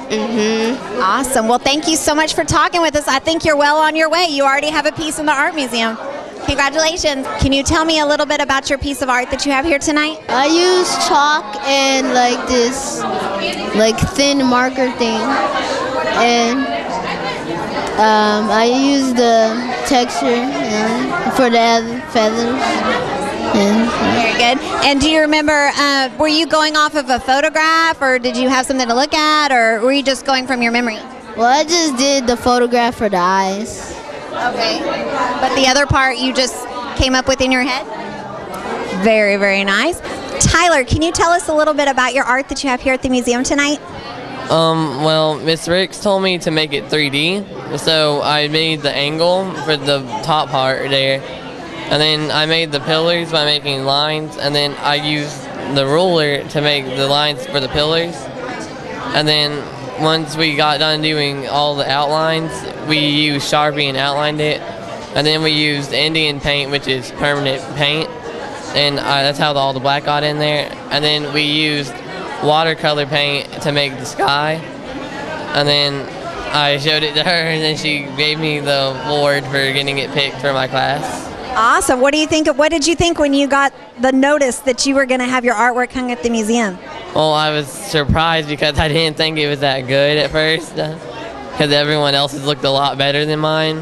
[SPEAKER 13] Mm-hmm.
[SPEAKER 1] Awesome. Well, thank you so much for talking with us. I think you're well on your way. You already have a piece in the art museum. Congratulations. Can you tell me a little bit about your piece of art that you have here tonight?
[SPEAKER 14] I use chalk and like this like thin marker thing, and I use the texture for the feathers.
[SPEAKER 1] Very good. And do you remember, were you going off of a photograph, or did you have something to look at, or were you just going from your memory?
[SPEAKER 14] Well, I just did the photograph for the eyes.
[SPEAKER 1] Okay. But the other part you just came up with in your head? Very, very nice. Tyler, can you tell us a little bit about your art that you have here at the museum tonight?
[SPEAKER 15] Well, Miss Ricks told me to make it 3D, so I made the angle for the top part there. And then I made the pillars by making lines, and then I used the ruler to make the lines for the pillars. And then once we got done doing all the outlines, we used Sharpie and outlined it. And then we used Indian paint, which is permanent paint, and that's how all the black got in there. And then we used watercolor paint to make the sky. And then I showed it to her, and then she gave me the award for getting it picked for my class.
[SPEAKER 1] Awesome. What do you think? What did you think when you got the notice that you were going to have your artwork hung at the museum?
[SPEAKER 15] Well, I was surprised because I didn't think it was that good at first, because everyone else's looked a lot better than mine.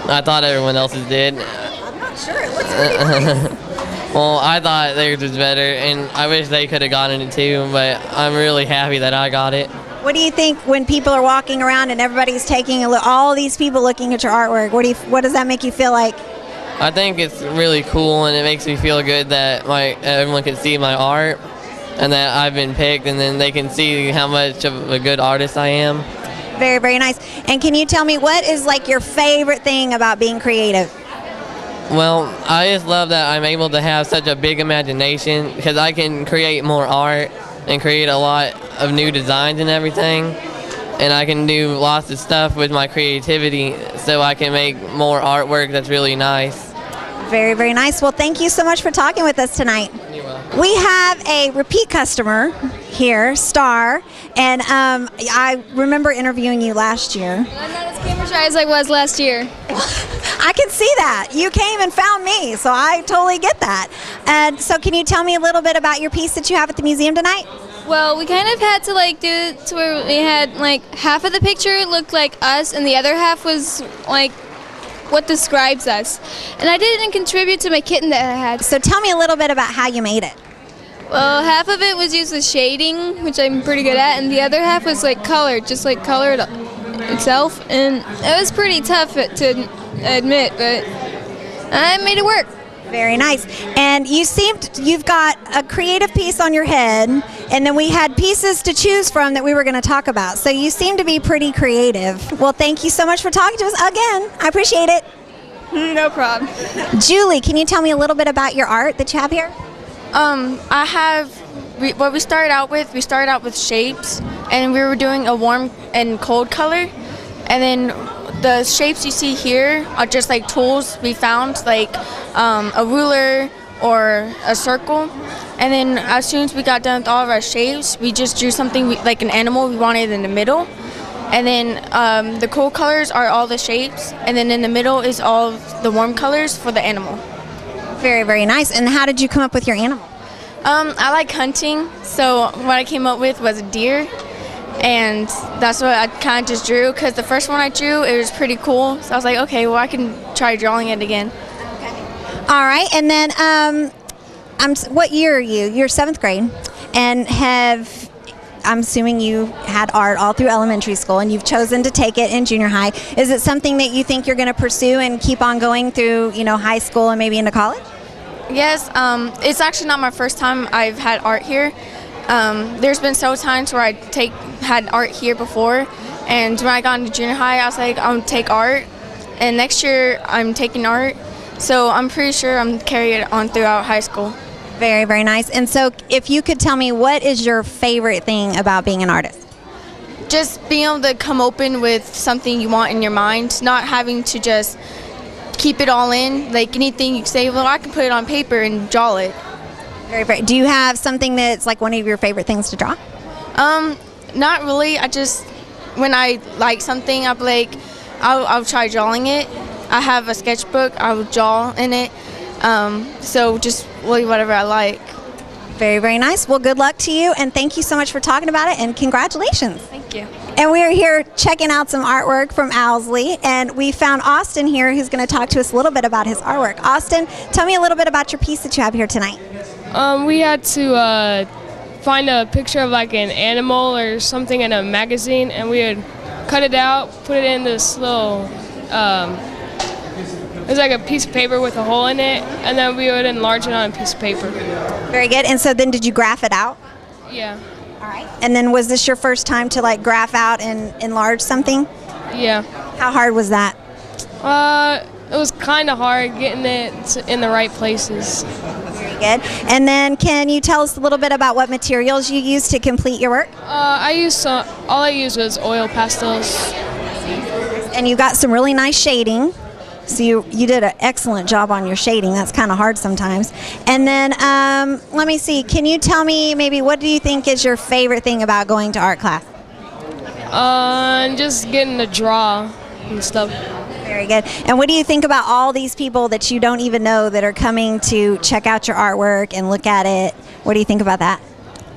[SPEAKER 15] I thought everyone else's did.
[SPEAKER 1] I'm not sure. It looks pretty nice.
[SPEAKER 15] Well, I thought theirs was better, and I wish they could have gotten it too, but I'm really happy that I got it.
[SPEAKER 1] What do you think when people are walking around and everybody's taking a look, all these people looking at your artwork? What does that make you feel like?
[SPEAKER 15] I think it's really cool, and it makes me feel good that everyone can see my art and that I've been picked, and then they can see how much of a good artist I am.
[SPEAKER 1] Very, very nice. And can you tell me what is like your favorite thing about being creative?
[SPEAKER 15] Well, I just love that I'm able to have such a big imagination, because I can create more art and create a lot of new designs and everything. and I can do lots of stuff with my creativity, so I can make more artwork that's really nice.
[SPEAKER 1] Very, very nice. Well, thank you so much for talking with us tonight.
[SPEAKER 15] You're welcome.
[SPEAKER 1] We have a repeat customer here, Star, and I remember interviewing you last year.
[SPEAKER 16] I'm not as camera shy as I was last year.
[SPEAKER 1] I can see that. You came and found me, so I totally get that. And so can you tell me a little bit about your piece that you have at the museum tonight?
[SPEAKER 16] Well, we kind of had to like do it to where we had like half of the picture looked like us and the other half was like what describes us. And I didn't contribute to my kitten that I had.
[SPEAKER 1] So tell me a little bit about how you made it.
[SPEAKER 16] Well, half of it was used with shading, which I'm pretty good at, and the other half was like colored, just like colored itself. And it was pretty tough to admit, but I made it work.
[SPEAKER 1] Very nice. And you've got a creative piece on your head, and then we had pieces to choose from that we were going to talk about. So you seem to be pretty creative. Well, thank you so much for talking to us again. I appreciate it.
[SPEAKER 16] No problem.
[SPEAKER 1] Julie, can you tell me a little bit about your art that you have here?
[SPEAKER 7] What we started out with shapes, and we were doing a warm and cold color, and then the shapes you see here are just like tools we found, like a ruler or a circle. And then as soon as we got done with all of our shapes, we just drew something like an animal we wanted in the middle. And then the cool colors are all the shapes, and then in the middle is all the warm colors for the animal.
[SPEAKER 1] Very, very nice. And how did you come up with your animal?
[SPEAKER 7] I like hunting, so what I came up with was a deer. And that's what I kind of just drew, because the first one I drew, it was pretty cool. So I was like, okay, well, I can try drawing it again.
[SPEAKER 1] All right, and then what year are you? You're 7th grade, and I'm assuming you had art all through elementary school, and you've chosen to take it in junior high. Is it something that you think you're going to pursue and keep on going through, high school and maybe into college?
[SPEAKER 7] Yes, it's actually not my first time I've had art here. There's been so times where I had art here before, and when I got into junior high, I was like, I'm gonna take art, and next year I'm taking art, so I'm pretty sure I'm carrying it on throughout high school.
[SPEAKER 1] Very, very nice. And so if you could tell me, what is your favorite thing about being an artist?
[SPEAKER 7] Just being able to come open with something you want in your mind, not having to just keep it all in. Like anything you say, well, I can put it on paper and draw it.
[SPEAKER 1] Very, very. Do you have something that's like one of your favorite things to draw?
[SPEAKER 7] Not really. When I like something, I'll be like, I'll try drawing it. I have a sketchbook. I will draw in it. So just really whatever I like.
[SPEAKER 1] Very, very nice. Well, good luck to you, and thank you so much for talking about it, and congratulations.
[SPEAKER 7] Thank you.
[SPEAKER 1] And we are here checking out some artwork from Owsley, and we found Austin here who's going to talk to us a little bit about his artwork. Austin, tell me a little bit about your piece that you have here tonight.
[SPEAKER 17] We had to find a picture of like an animal or something in a magazine, and we would cut it out, put it in this little, it's like a piece of paper with a hole in it, and then we would enlarge it on a piece of paper.
[SPEAKER 1] Very good. And so then did you graph it out?
[SPEAKER 17] Yeah.
[SPEAKER 1] All right. And then was this your first time to like graph out and enlarge something?
[SPEAKER 17] Yeah.
[SPEAKER 1] How hard was that?
[SPEAKER 17] It was kind of hard getting it in the right places.
[SPEAKER 1] Very good. And then can you tell us a little bit about what materials you used to complete your work?
[SPEAKER 17] All I used was oil pastels.
[SPEAKER 1] And you got some really nice shading. So you did an excellent job on your shading. That's kind of hard sometimes. And then let me see. Can you tell me maybe what do you think is your favorite thing about going to art class?
[SPEAKER 17] Just getting to draw and stuff.
[SPEAKER 1] Very good. And what do you think about all these people that you don't even know that are coming to check out your artwork and look at it? What do you think about that?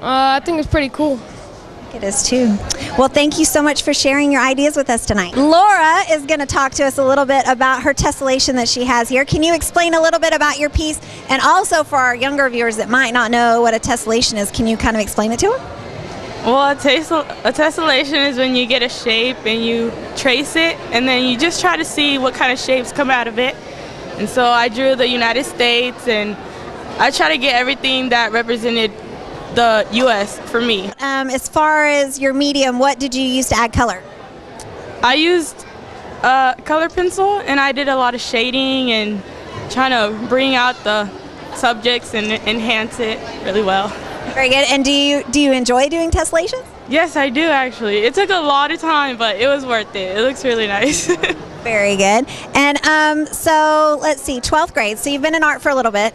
[SPEAKER 17] I think it's pretty cool.
[SPEAKER 1] It is too. Well, thank you so much for sharing your ideas with us tonight. Laura is going to talk to us a little bit about her tessellation that she has here. Can you explain a little bit about your piece? And also for our younger viewers that might not know what a tessellation is, can you kind of explain it to them?
[SPEAKER 18] Well, a tessellation is when you get a shape and you trace it, and then you just try to see what kind of shapes come out of it. And so I drew the United States, and I try to get everything that represented the U.S. for me.
[SPEAKER 1] As far as your medium, what did you use to add color?
[SPEAKER 18] I used a color pencil, and I did a lot of shading and trying to bring out the subjects and enhance it really well.
[SPEAKER 1] Very good. And do you enjoy doing tessellations?
[SPEAKER 18] Yes, I do actually. It took a lot of time, but it was worth it. It looks really nice.
[SPEAKER 1] Very good. And so let's see, 12th grade. So you've been in art for a little bit.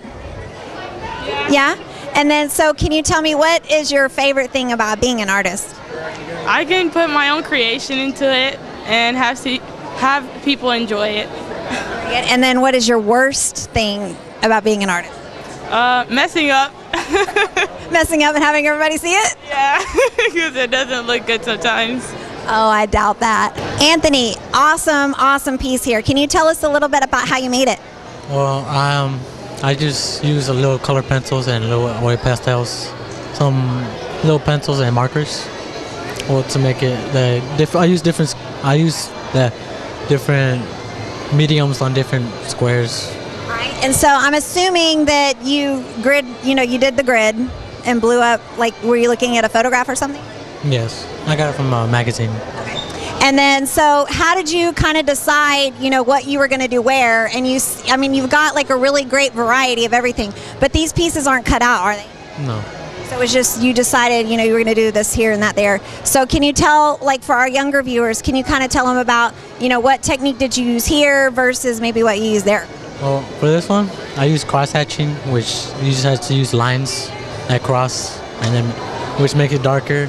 [SPEAKER 1] Yeah? And then, so can you tell me what is your favorite thing about being an artist?
[SPEAKER 18] I can put my own creation into it and have people enjoy it.
[SPEAKER 1] And then what is your worst thing about being an artist?
[SPEAKER 18] Messing up.
[SPEAKER 1] Messing up and having everybody see it?
[SPEAKER 18] Yeah, because it doesn't look good sometimes.
[SPEAKER 1] Oh, I doubt that. Anthony, awesome piece here. Can you tell us a little bit about how you made it?
[SPEAKER 19] Well, I just use a little color pencils and little oil pastels, some little pencils and markers. Well, to make it I use the different mediums on different squares.
[SPEAKER 1] Right. And so I'm assuming that you did the grid and blew up, like, were you looking at a photograph or something?
[SPEAKER 19] Yes, I got it from a magazine.
[SPEAKER 1] And then, so how did you kind of decide, what you were going to do where? And you've got like a really great variety of everything, but these pieces aren't cut out, are they?
[SPEAKER 19] No.
[SPEAKER 1] So it was just, you decided, you were going to do this here and that there. So can you tell, like, for our younger viewers, can you kind of tell them about, what technique did you use here versus maybe what you used there?
[SPEAKER 19] Well, for this one, I use cross-hatching, which you just have to use lines that cross, and then which make it darker,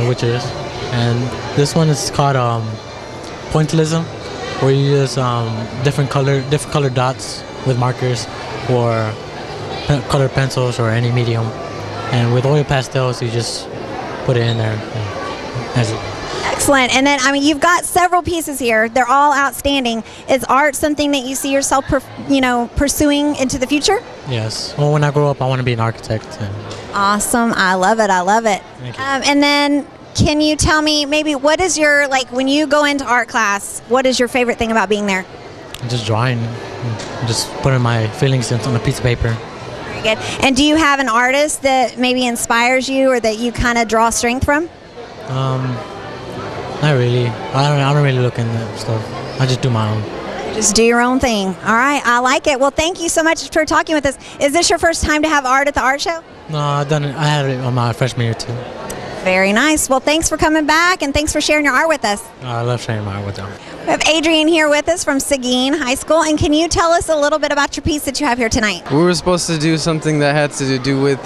[SPEAKER 19] which it is. And this one is called pointillism, where you use different color dots with markers or colored pencils or any medium. And with oil pastels, you just put it in there.
[SPEAKER 1] Excellent. And then, you've got several pieces here. They're all outstanding. Is art something that you see yourself, pursuing into the future?
[SPEAKER 19] Yes. Well, when I grow up, I want to be an architect.
[SPEAKER 1] Awesome. I love it.
[SPEAKER 19] Thank you.
[SPEAKER 1] And then, can you tell me maybe what is your, when you go into art class, what is your favorite thing about being there?
[SPEAKER 19] Just drawing. Just putting my feelings on a piece of paper.
[SPEAKER 1] Very good. And do you have an artist that maybe inspires you or that you kind of draw strength from?
[SPEAKER 19] Not really. I don't really look into stuff. I just do my own.
[SPEAKER 1] Just do your own thing. All right, I like it. Well, thank you so much for talking with us. Is this your first time to have art at the art show?
[SPEAKER 19] No, I've done it. I had it on my freshman year too.
[SPEAKER 1] Very nice. Well, thanks for coming back and thanks for sharing your art with us.
[SPEAKER 19] I love sharing my art with them.
[SPEAKER 1] We have Adrian here with us from SEGUIN High School, and can you tell us a little bit about your piece that you have here tonight?
[SPEAKER 20] We were supposed to do something that had to do with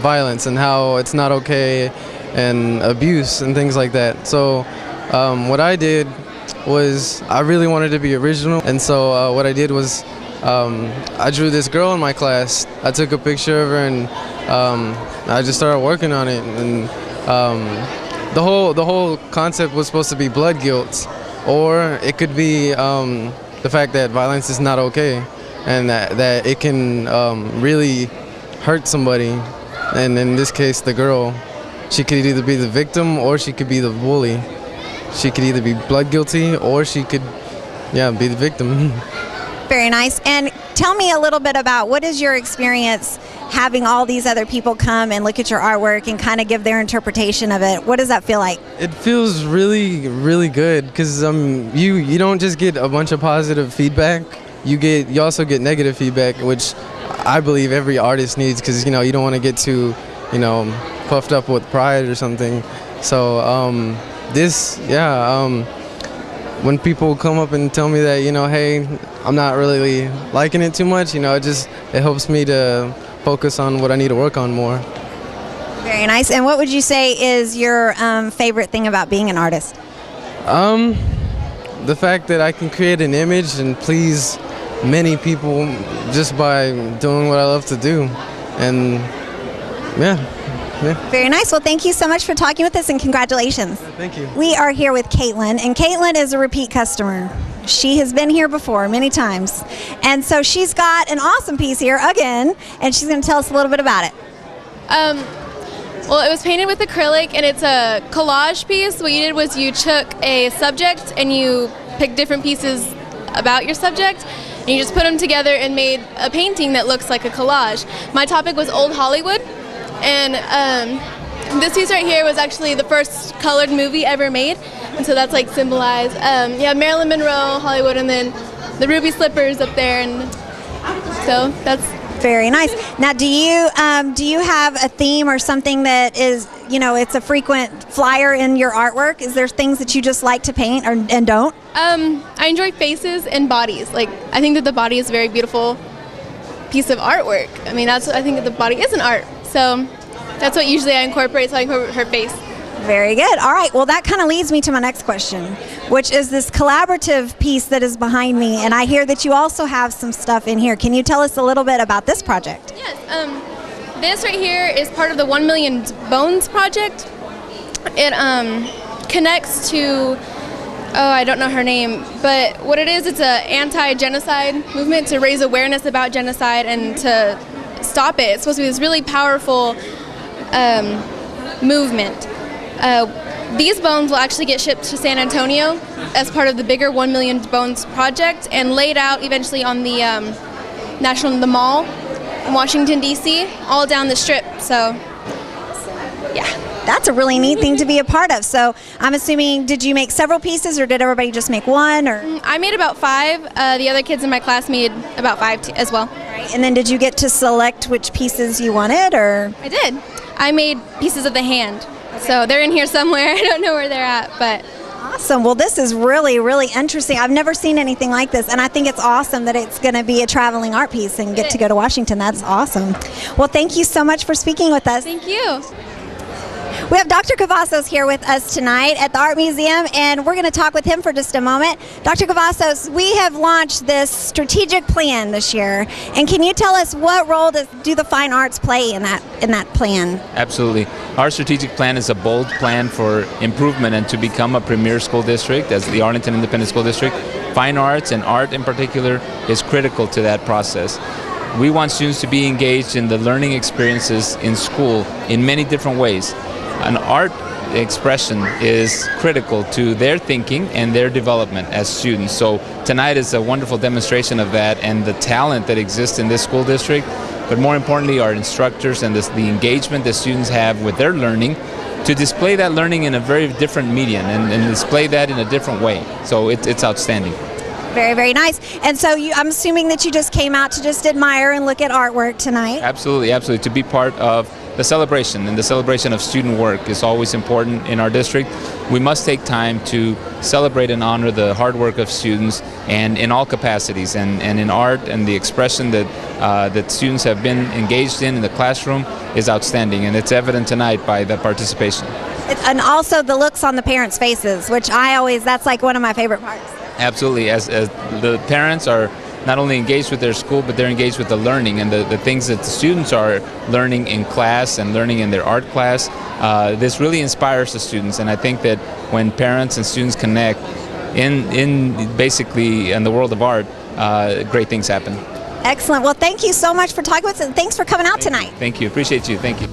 [SPEAKER 20] violence and how it's not okay and abuse and things like that. So what I did was I really wanted to be original, and so what I did was I drew this girl in my class. I took a picture of her and I just started working on it, and the whole concept was supposed to be blood guilt, or it could be the fact that violence is not okay and that it can really hurt somebody, and in this case the girl, she could either be the victim or she could be the bully. She could either be blood guilty or she could be the victim.
[SPEAKER 1] Very nice. And tell me a little bit about what is your experience having all these other people come and look at your artwork and kind of give their interpretation of it. What does that feel like?
[SPEAKER 20] It feels really, really good because you don't just get a bunch of positive feedback. You also get negative feedback, which I believe every artist needs, because you don't want to get too puffed up with pride or something. So when people come up and tell me that hey, I'm not really liking it too much, it helps me to focus on what I need to work on more.
[SPEAKER 1] Very nice. And what would you say is your favorite thing about being an artist?
[SPEAKER 20] The fact that I can create an image and please many people just by doing what I love to do. And yeah.
[SPEAKER 1] Very nice. Well, thank you so much for talking with us, and congratulations.
[SPEAKER 20] Thank you.
[SPEAKER 1] We are here with Caitlin, and Caitlin is a repeat customer. She has been here before many times, and so she's got an awesome piece here again, and she's going to tell us a little bit about it.
[SPEAKER 7] Well, it was painted with acrylic, and it's a collage piece. What you did was you took a subject and you picked different pieces about your subject, and you just put them together and made a painting that looks like a collage. My topic was Old Hollywood. And this piece right here was actually the first colored movie ever made, and so that's like symbolized. Marilyn Monroe, Hollywood, and then the ruby slippers up there, and so that's
[SPEAKER 1] Very nice. Now, do you have a theme or something that is, it's a frequent flyer in your artwork? Is there things that you just like to paint and don't?
[SPEAKER 21] I enjoy faces and bodies. Like, I think that the body is a very beautiful piece of artwork. I mean, I think that the body is an art. So that's what usually I incorporate. So I incorporate her face.
[SPEAKER 1] Very good. All right. Well, that kind of leads me to my next question, which is this collaborative piece that is behind me. And I hear that you also have some stuff in here. Can you tell us a little bit about this project?
[SPEAKER 21] Yes. This right here is part of the 1 Million Bones project. It connects to, I don't know her name, but what it is, it's an anti-genocide movement to raise awareness about genocide and to stop it. It's supposed to be this really powerful movement. These bones will actually get shipped to San Antonio as part of the bigger 1 Million Bones project and laid out eventually on the the mall in Washington, D.C., all down the strip. So, yeah.
[SPEAKER 1] That's a really neat thing to be a part of. So I'm assuming, did you make several pieces or did everybody just make one? Or
[SPEAKER 21] I made about 5. The other kids in my class made about 5 as well.
[SPEAKER 1] Right. And then did you get to select which pieces you wanted? Or
[SPEAKER 21] I did. I made pieces of the hand. So they're in here somewhere. I don't know where they're at, but
[SPEAKER 1] awesome. Well, this is really, really interesting. I've never seen anything like this, and I think it's awesome that it's going to be a traveling art piece and get to go to Washington. That's awesome. Well, thank you so much for speaking with us.
[SPEAKER 21] Thank you.
[SPEAKER 1] We have Dr. Cavazos here with us tonight at the Art Museum, and we're going to talk with him for just a moment. Dr. Cavazos, we have launched this strategic plan this year, and can you tell us what role do the fine arts play in that plan?
[SPEAKER 22] Absolutely. Our strategic plan is a bold plan for improvement and to become a premier school district as the Arlington Independent School District. Fine arts and art in particular is critical to that process. We want students to be engaged in the learning experiences in school in many different ways. An art expression is critical to their thinking and their development as students. So tonight is a wonderful demonstration of that and the talent that exists in this school district, but more importantly our instructors and the engagement that students have with their learning to display that learning in a very different medium and display that in a different way. So it's outstanding.
[SPEAKER 1] Very, very nice. And so I'm assuming that you just came out to just admire and look at artwork tonight?
[SPEAKER 22] Absolutely, absolutely. To be part of the celebration, and the celebration of student work is always important in our district. We must take time to celebrate and honor the hard work of students and in all capacities, and in art, and the expression that students have been engaged in the classroom is outstanding, and it's evident tonight by the participation.
[SPEAKER 1] And also the looks on the parents' faces, which that's like one of my favorite parts.
[SPEAKER 22] Absolutely, as the parents are not only engaged with their school, but they're engaged with the learning and the things that the students are learning in class and learning in their art class. This really inspires the students, and I think that when parents and students connect basically in the world of art, great things happen.
[SPEAKER 1] Excellent. Well, thank you so much for talking with us, and thanks for coming out tonight.
[SPEAKER 22] Thank you. Appreciate you. Thank you.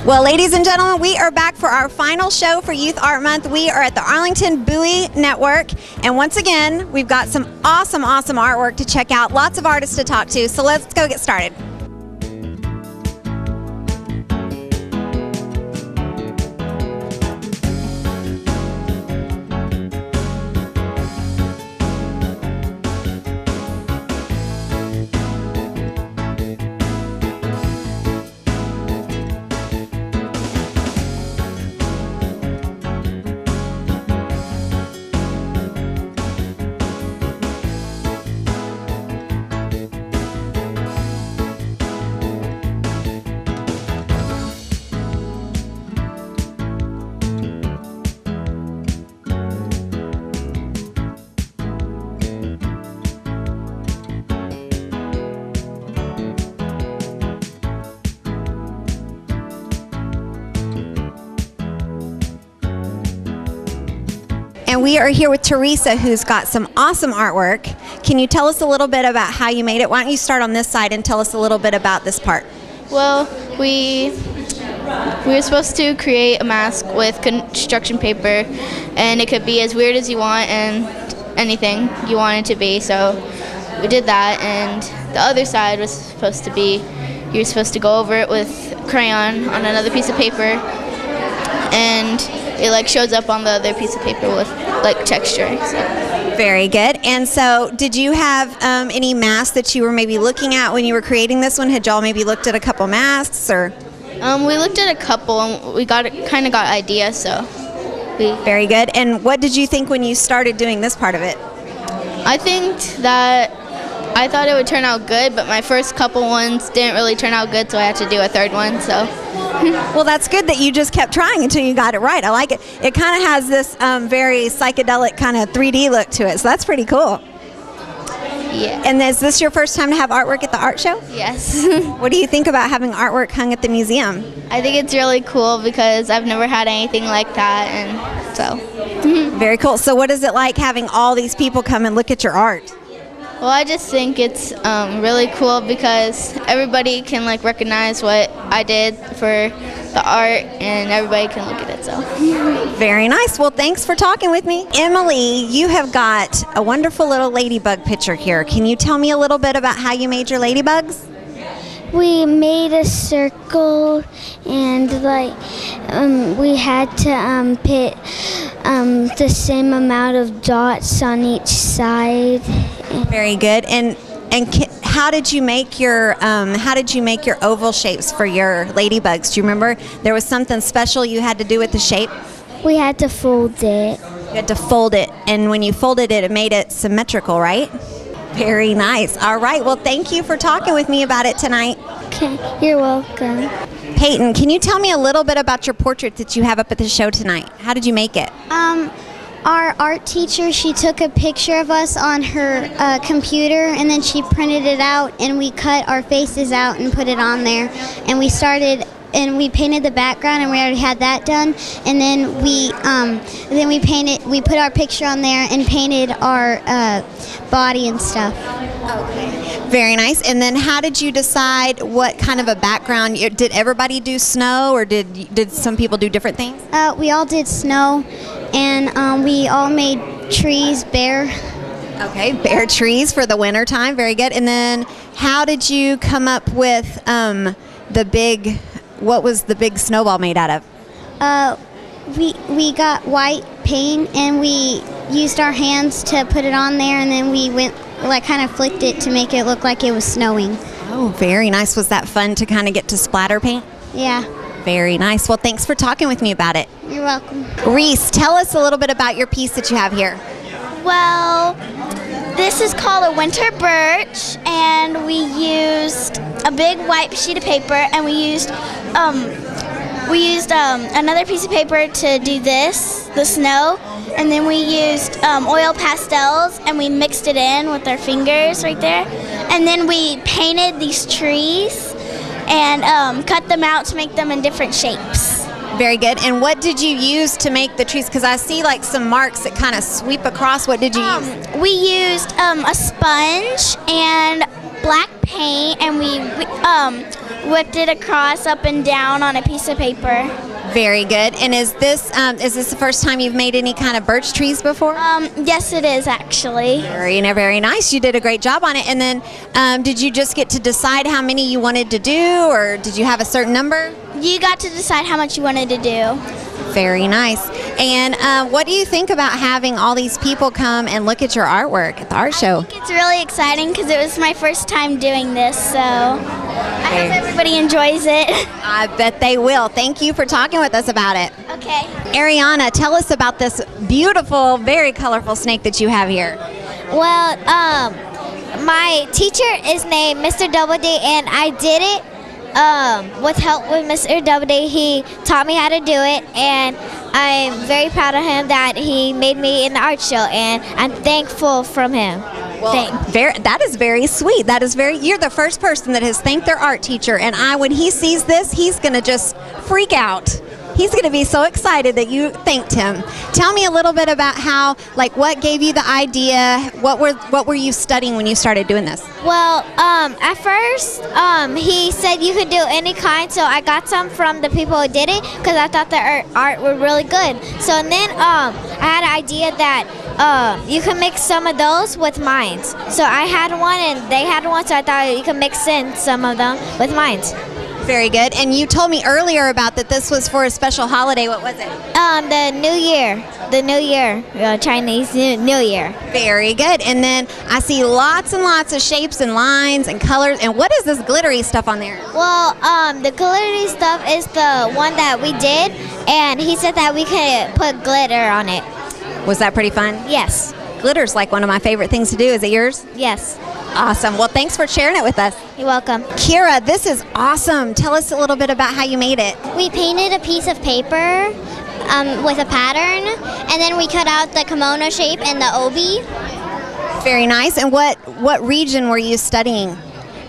[SPEAKER 1] Well, ladies and gentlemen, we are back for our final show for Youth Art Month. We are at the Arlington BOWIE Network, and once again, we've got some awesome, awesome artwork to check out, lots of artists to talk to, so let's go get started. And we are here with Teresa, who's got some awesome artwork. Can you tell us a little bit about how you made it? Why don't you start on this side and tell us a little bit about this part?
[SPEAKER 23] Well, we were supposed to create a mask with construction paper, and it could be as weird as you want and anything you want it to be. So we did that, and the other side was supposed to be, you're supposed to go over it with crayon on another piece of paper, and it like shows up on the other piece of paper with like texture. So.
[SPEAKER 1] Very good. And so did you have any masks that you were maybe looking at when you were creating this one? Had y'all maybe looked at a couple masks or?
[SPEAKER 23] We looked at a couple and we kind of got ideas, so.
[SPEAKER 1] Very good. And what did you think when you started doing this part of it?
[SPEAKER 23] I think that I thought it would turn out good, but my first couple ones didn't really turn out good, so I had to do a third one, so.
[SPEAKER 1] Well, that's good that you just kept trying until you got it right. I like it. It kind of has this very psychedelic kind of 3D look to it, so that's pretty cool.
[SPEAKER 23] Yeah.
[SPEAKER 1] And is this your first time to have artwork at the art show?
[SPEAKER 23] Yes.
[SPEAKER 1] What do you think about having artwork hung at the museum?
[SPEAKER 23] I think it's really cool because I've never had anything like that, and so.
[SPEAKER 1] Very cool. So what is it like having all these people come and look at your art?
[SPEAKER 23] Well, I just think it's really cool because everybody can like recognize what I did for the art, and everybody can look at it. So.
[SPEAKER 1] Very nice. Well, thanks for talking with me. Emily, you have got a wonderful little ladybug picture here. Can you tell me a little bit about how you made your ladybugs?
[SPEAKER 4] We made a circle, and we had to put the same amount of dots on each side.
[SPEAKER 1] Very good. And how did you make your oval shapes for your ladybugs? Do you remember there was something special you had to do with the shape?
[SPEAKER 4] We had to fold it.
[SPEAKER 1] You had to fold it, and when you folded it, it made it symmetrical, right? Very nice. All right. Well, thank you for talking with me about it tonight.
[SPEAKER 4] Okay, you're welcome.
[SPEAKER 1] Peyton, can you tell me a little bit about your portrait that you have up at the show tonight? How did you make it?
[SPEAKER 4] Our art teacher, she took a picture of us on her computer, and then she printed it out, and we cut our faces out and put it on there. And we started, and we painted the background, and we already had that done. And then we put our picture on there and painted our body and stuff.
[SPEAKER 1] Okay. Very nice. And then how did you decide what kind of a background? Did everybody do snow, or did some people do different things?
[SPEAKER 4] We all did snow, and we all made trees bare.
[SPEAKER 1] Okay, bare trees for the winter time. Very good. And then how did you come up with what was the big snowball made out of?
[SPEAKER 4] We got white paint, and we used our hands to put it on there, and then we went kind of flicked it to make it look like it was snowing.
[SPEAKER 1] Oh, very nice. Was that fun to kind of get to splatter paint?
[SPEAKER 4] Yeah.
[SPEAKER 1] Very nice. Well, thanks for talking with me about it.
[SPEAKER 4] You're welcome.
[SPEAKER 1] Reese, tell us a little bit about your piece that you have here.
[SPEAKER 2] Well, this is called a winter birch, and we used a big white sheet of paper, and we used another piece of paper to do the snow, and then we used oil pastels, and we mixed it in with our fingers right there, and then we painted these trees and cut them out to make them in different shapes.
[SPEAKER 1] Very good. And what did you use to make the trees? Because I see like some marks that kind of sweep across. What did you use?
[SPEAKER 2] We used a sponge and black paint, and we whipped it across up and down on a piece of paper.
[SPEAKER 1] Very good. And is this the first time you've made any kind of birch trees before?
[SPEAKER 2] Yes, it is actually.
[SPEAKER 1] Very nice. You did a great job on it. And then did you just get to decide how many you wanted to do, or did you have a certain number?
[SPEAKER 2] You got to decide how much you wanted to do.
[SPEAKER 1] Very nice. And what do you think about having all these people come and look at your artwork at the art show?
[SPEAKER 2] I think it's really exciting because it was my first time doing this, so I hope everybody enjoys it.
[SPEAKER 1] I bet they will. Thank you for talking with us about it.
[SPEAKER 2] Okay.
[SPEAKER 1] Ariana, tell us about this beautiful, very colorful snake that you have here.
[SPEAKER 4] Well, my teacher is named Mr. Doubleday, and I did it with help with Mr. Doubleday. He taught me how to do it, and I'm very proud of him that he made me in the art show, and I'm thankful from him.
[SPEAKER 1] Well, that is very sweet. You're the first person that has thanked their art teacher, and when he sees this, he's going to just freak out. He's going to be so excited that you thanked him. Tell me a little bit about what gave you the idea? What were you studying when you started doing this?
[SPEAKER 4] Well, at first, he said you could do any kind, so I got some from the people who did it because I thought their art were really good. So then I had an idea that you can mix some of those with mines. So I had one and they had one, so I thought you could mix in some of them with mines.
[SPEAKER 1] Very good. And you told me earlier about that this was for a special holiday. What was it?
[SPEAKER 3] The New Year. The New Year. Chinese New Year.
[SPEAKER 1] Very good. And then I see lots and lots of shapes and lines and colors. And what is this glittery stuff on there?
[SPEAKER 3] Well, the glittery stuff is the one that we did, and he said that we could put glitter on it.
[SPEAKER 1] Was that pretty fun?
[SPEAKER 3] Yes.
[SPEAKER 1] Glitter's like one of my favorite things to do. Is it yours?
[SPEAKER 3] Yes.
[SPEAKER 1] Awesome. Well, thanks for sharing it with us.
[SPEAKER 3] You're welcome.
[SPEAKER 1] Kira, this is awesome. Tell us a little bit about how you made it.
[SPEAKER 3] We painted a piece of paper with a pattern, and then we cut out the kimono shape and the obi.
[SPEAKER 1] Very nice. And what region were you studying?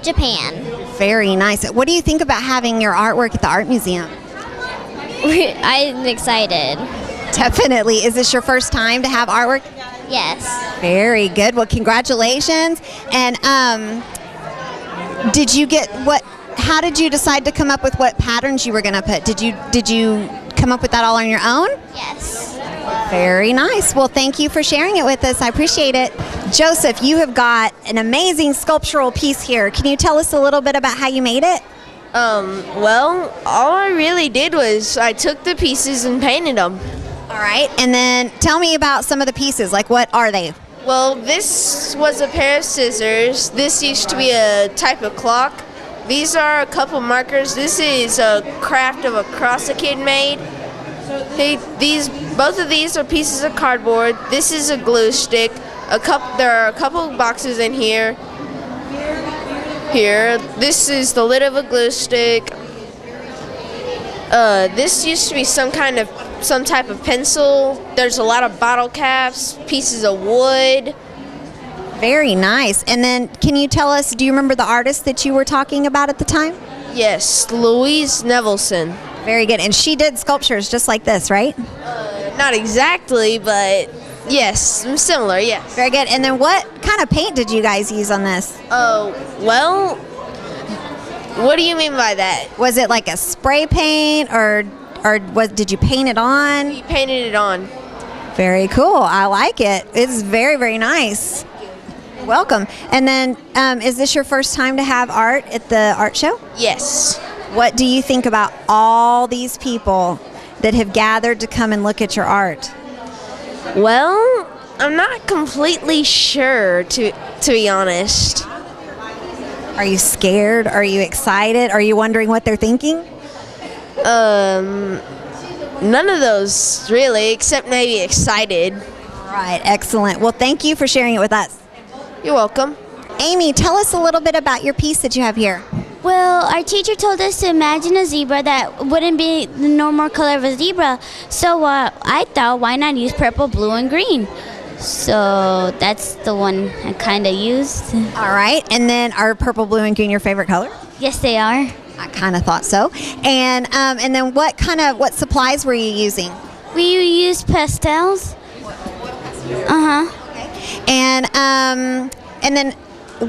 [SPEAKER 3] Japan.
[SPEAKER 1] Very nice. What do you think about having your artwork at the art museum?
[SPEAKER 3] I'm excited.
[SPEAKER 1] Definitely. Is this your first time to have artwork?
[SPEAKER 3] Yes.
[SPEAKER 1] Very good. Well, congratulations. And did you get how did you decide to come up with what patterns you were going to put? Did you come up with that all on your own?
[SPEAKER 3] Yes.
[SPEAKER 1] Very nice. Well, thank you for sharing it with us. I appreciate it. Joseph, you have got an amazing sculptural piece here. Can you tell us a little bit about how you made it?
[SPEAKER 5] Well, all I really did was I took the pieces and painted them.
[SPEAKER 1] All right, and then tell me about some of the pieces. Like, what are they?
[SPEAKER 5] Well, this was a pair of scissors. This used to be a type of clock. These are a couple markers. This is a craft of a cross a kid made. Both of these are pieces of cardboard. This is a glue stick. There are a couple boxes in here. This is the lid of a glue stick. This used to be some type of pencil. There's a lot of bottle caps, pieces of wood.
[SPEAKER 1] Very nice. And then can you tell us, do you remember the artist that you were talking about at the time?
[SPEAKER 5] Yes, Louise Nevelson.
[SPEAKER 1] Very good. And she did sculptures just like this, right?
[SPEAKER 5] Not exactly, but yes, similar, yes.
[SPEAKER 1] Very good. And then what kind of paint did you guys use on this?
[SPEAKER 5] Well, what do you mean by that?
[SPEAKER 1] Was it like a spray paint or did you paint it on?
[SPEAKER 5] We painted it on.
[SPEAKER 1] Very cool. I like it. It's very, very nice. Welcome. And then is this your first time to have art at the art show?
[SPEAKER 5] Yes.
[SPEAKER 1] What do you think about all these people that have gathered to come and look at your art?
[SPEAKER 5] Well, I'm not completely sure, to be honest.
[SPEAKER 1] Are you scared? Are you excited? Are you wondering what they're thinking?
[SPEAKER 5] None of those really, except maybe excited.
[SPEAKER 1] All right, excellent. Well, thank you for sharing it with us.
[SPEAKER 5] You're welcome.
[SPEAKER 1] Amy, tell us a little bit about your piece that you have here.
[SPEAKER 3] Well, our teacher told us to imagine a zebra that wouldn't be the normal color of a zebra. So I thought, why not use purple, blue, and green? So that's the one I kind of used.
[SPEAKER 1] All right. And then are purple, blue, and green your favorite color?
[SPEAKER 3] Yes, they are.
[SPEAKER 1] I kind of thought so. And then what supplies were you using?
[SPEAKER 3] We used pastels. Uh-huh.
[SPEAKER 1] And then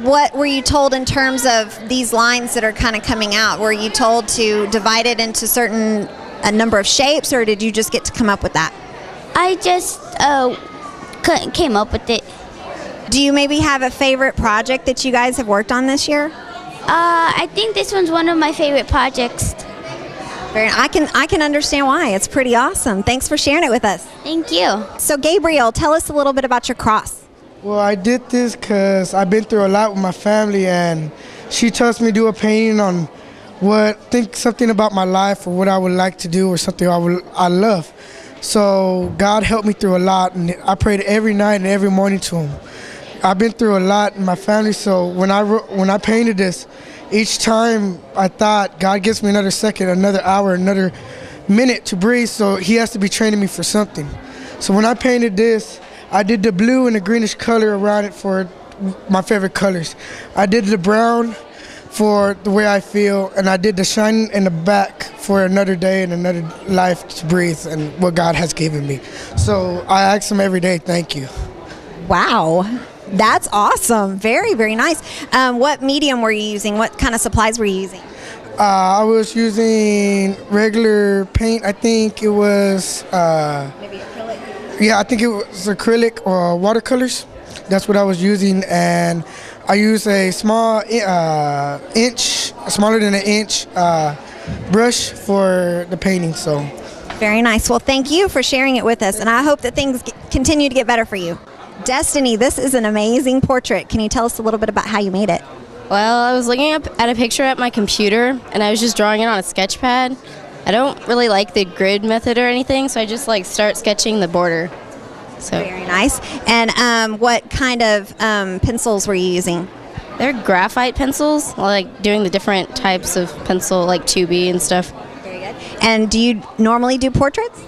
[SPEAKER 1] what were you told in terms of these lines that are kind of coming out? Were you told to divide it into a number of shapes, or did you just get to come up with that?
[SPEAKER 3] I just came up with it.
[SPEAKER 1] Do you maybe have a favorite project that you guys have worked on this year?
[SPEAKER 3] I think this one's one of my favorite projects.
[SPEAKER 1] I can understand why. It's pretty awesome. Thanks for sharing it with us.
[SPEAKER 3] Thank you.
[SPEAKER 1] So Gabriel, tell us a little bit about your cross.
[SPEAKER 8] Well, I did this because I've been through a lot with my family, and she trusts me to do a painting on something about my life or what I would like to do or something I love. So God helped me through a lot, and I prayed every night and every morning to Him. I've been through a lot in my family, so when I painted this, each time I thought God gives me another second, another hour, another minute to breathe, so He has to be training me for something. So when I painted this, I did the blue and the greenish color around it for my favorite colors. I did the brown for the way I feel, and I did the shine in the back for another day and another life to breathe and what God has given me. So I ask Him every day, thank you.
[SPEAKER 1] Wow. That's awesome. Very, very nice. What medium were you using? What kind of supplies were you using?
[SPEAKER 8] I was using regular paint. I think it was...
[SPEAKER 1] maybe acrylic?
[SPEAKER 8] Yeah, I think it was acrylic or watercolors. That's what I was using. And I use a small smaller than an inch brush for the painting. So.
[SPEAKER 1] Very nice. Well, thank you for sharing it with us, and I hope that things continue to get better for you. Destiny, this is an amazing portrait. Can you tell us a little bit about how you made it?
[SPEAKER 6] Well, I was looking up at a picture at my computer, and I was just drawing it on a sketch pad. I don't really like the grid method or anything, so I just like start sketching the border. So
[SPEAKER 1] very nice. And what kind of pencils were you using?
[SPEAKER 6] They're graphite pencils, like doing the different types of pencil, like 2B and stuff.
[SPEAKER 1] Very good. And do you normally do portraits?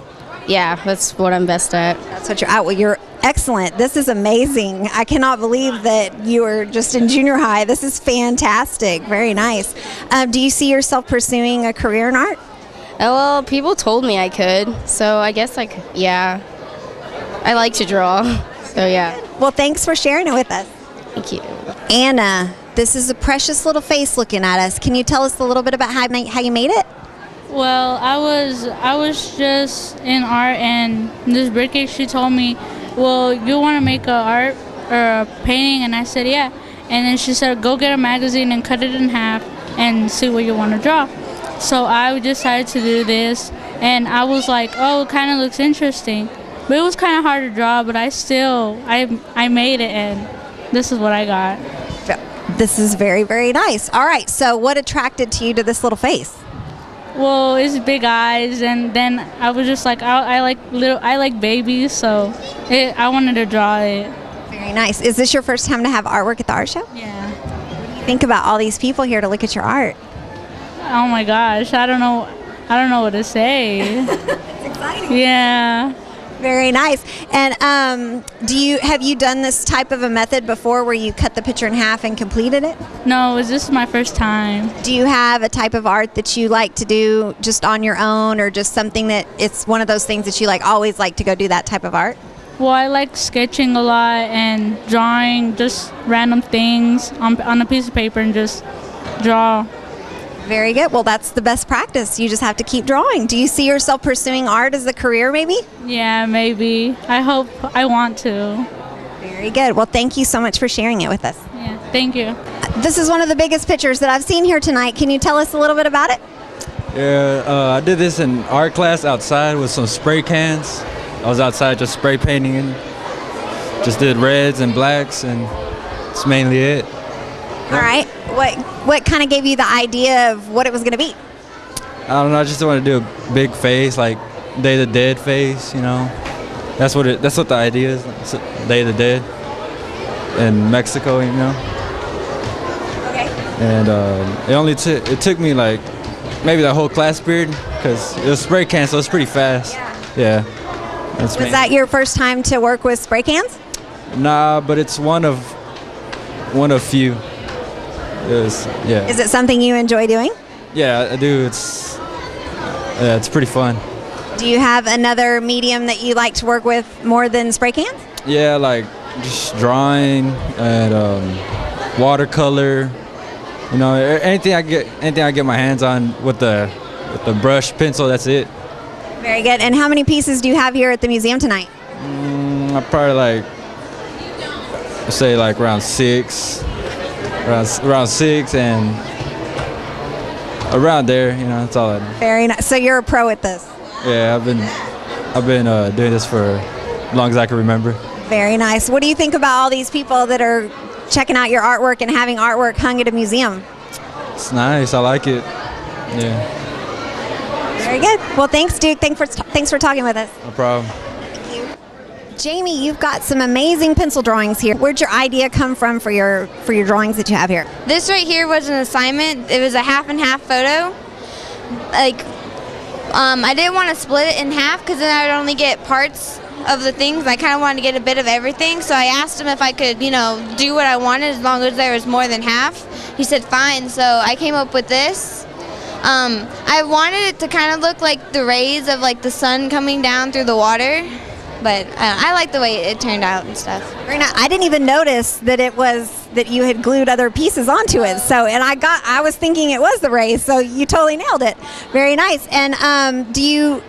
[SPEAKER 6] Yeah, that's what I'm best at.
[SPEAKER 1] That's what you're at. Well, you're excellent. This is amazing. I cannot believe that you were just in junior high. This is fantastic. Very nice. Do you see yourself pursuing a career in art?
[SPEAKER 6] Well, people told me I could, so I guess yeah. I like to draw, so yeah.
[SPEAKER 1] Well, thanks for sharing it with us.
[SPEAKER 6] Thank you.
[SPEAKER 1] Anna, this is a precious little face looking at us. Can you tell us a little bit about how you made it?
[SPEAKER 9] Well, I was just in art, and this birthday she told me, well, you want to make a art or a painting? And I said, yeah. And then she said, go get a magazine and cut it in half and see what you want to draw. So I decided to do this, and I was like, oh, it kind of looks interesting. But it was kind of hard to draw, but I made it, and this is what I got.
[SPEAKER 1] This is very, very nice. All right, so what attracted you to this little face?
[SPEAKER 9] Well, it's big eyes, and then I was just like, I like babies, so I wanted to draw it.
[SPEAKER 1] Very nice. Is this your first time to have artwork at the art show?
[SPEAKER 9] Yeah.
[SPEAKER 1] What do you think about all these people here to look at your art?
[SPEAKER 9] Oh my gosh, I don't know what to say.
[SPEAKER 1] It's exciting.
[SPEAKER 9] Yeah.
[SPEAKER 1] Very nice. And have you done this type of a method before where you cut the picture in half and completed it?
[SPEAKER 9] No, this is my first time.
[SPEAKER 1] Do you have a type of art that you like to do just on your own, or just something that it's one of those things that you always like to go do that type of art?
[SPEAKER 9] Well, I like sketching a lot and drawing just random things on a piece of paper and just draw.
[SPEAKER 1] Very good. Well, that's the best practice. You just have to keep drawing. Do you see yourself pursuing art as a career, maybe?
[SPEAKER 9] Yeah, maybe. I want to.
[SPEAKER 1] Very good. Well, thank you so much for sharing it with us.
[SPEAKER 9] Yeah, thank you.
[SPEAKER 1] This is one of the biggest pictures that I've seen here tonight. Can you tell us a little bit about it?
[SPEAKER 10] Yeah, I did this in art class outside with some spray cans. I was outside just spray painting and just did reds and blacks, and that's mainly it.
[SPEAKER 1] All right. What kind of gave you the idea of what it was going to be?
[SPEAKER 10] I don't know. I just wanted to do a big face, like Day of the Dead face. You know, that's what the idea is. It's Day of the Dead in Mexico. You know.
[SPEAKER 1] Okay.
[SPEAKER 10] And it took me like maybe the whole class period because it was spray cans, so it's pretty fast. Yeah.
[SPEAKER 1] Was that your first time to work with spray cans?
[SPEAKER 10] Nah, but it's one of few. Yeah.
[SPEAKER 1] Is it something you enjoy doing?
[SPEAKER 10] Yeah, I do. It's pretty fun.
[SPEAKER 1] Do you have another medium that you like to work with more than spray cans?
[SPEAKER 10] Yeah, like just drawing and watercolor. You know, anything I get my hands on with the brush, pencil. That's it.
[SPEAKER 1] Very good. And how many pieces do you have here at the museum tonight?
[SPEAKER 10] I probably say around six. Around six and around there, you know, that's all I do.
[SPEAKER 1] Very nice. So you're a pro at this?
[SPEAKER 10] Yeah, I've been doing this for as long as I can remember.
[SPEAKER 1] Very nice. What do you think about all these people that are checking out your artwork and having artwork hung at a museum?
[SPEAKER 10] It's nice. I like it. Yeah.
[SPEAKER 1] Very good. Well, thanks, Duke. Thanks for talking with us.
[SPEAKER 10] No problem.
[SPEAKER 1] Jamie, you've got some amazing pencil drawings here. Where'd your idea come from for your drawings that you have here?
[SPEAKER 24] This right here was an assignment. It was a half and half photo. I didn't want to split it in half because then I would only get parts of the things. I kind of wanted to get a bit of everything. So I asked him if I could, do what I wanted as long as there was more than half. He said fine. So I came up with this. I wanted it to kind of look like the rays of the sun coming down through the water. But I like the way it turned out and stuff.
[SPEAKER 1] Very nice. I didn't even notice that you had glued other pieces onto it. So, and I was thinking it was the rays. So you totally nailed it. Very nice. And do you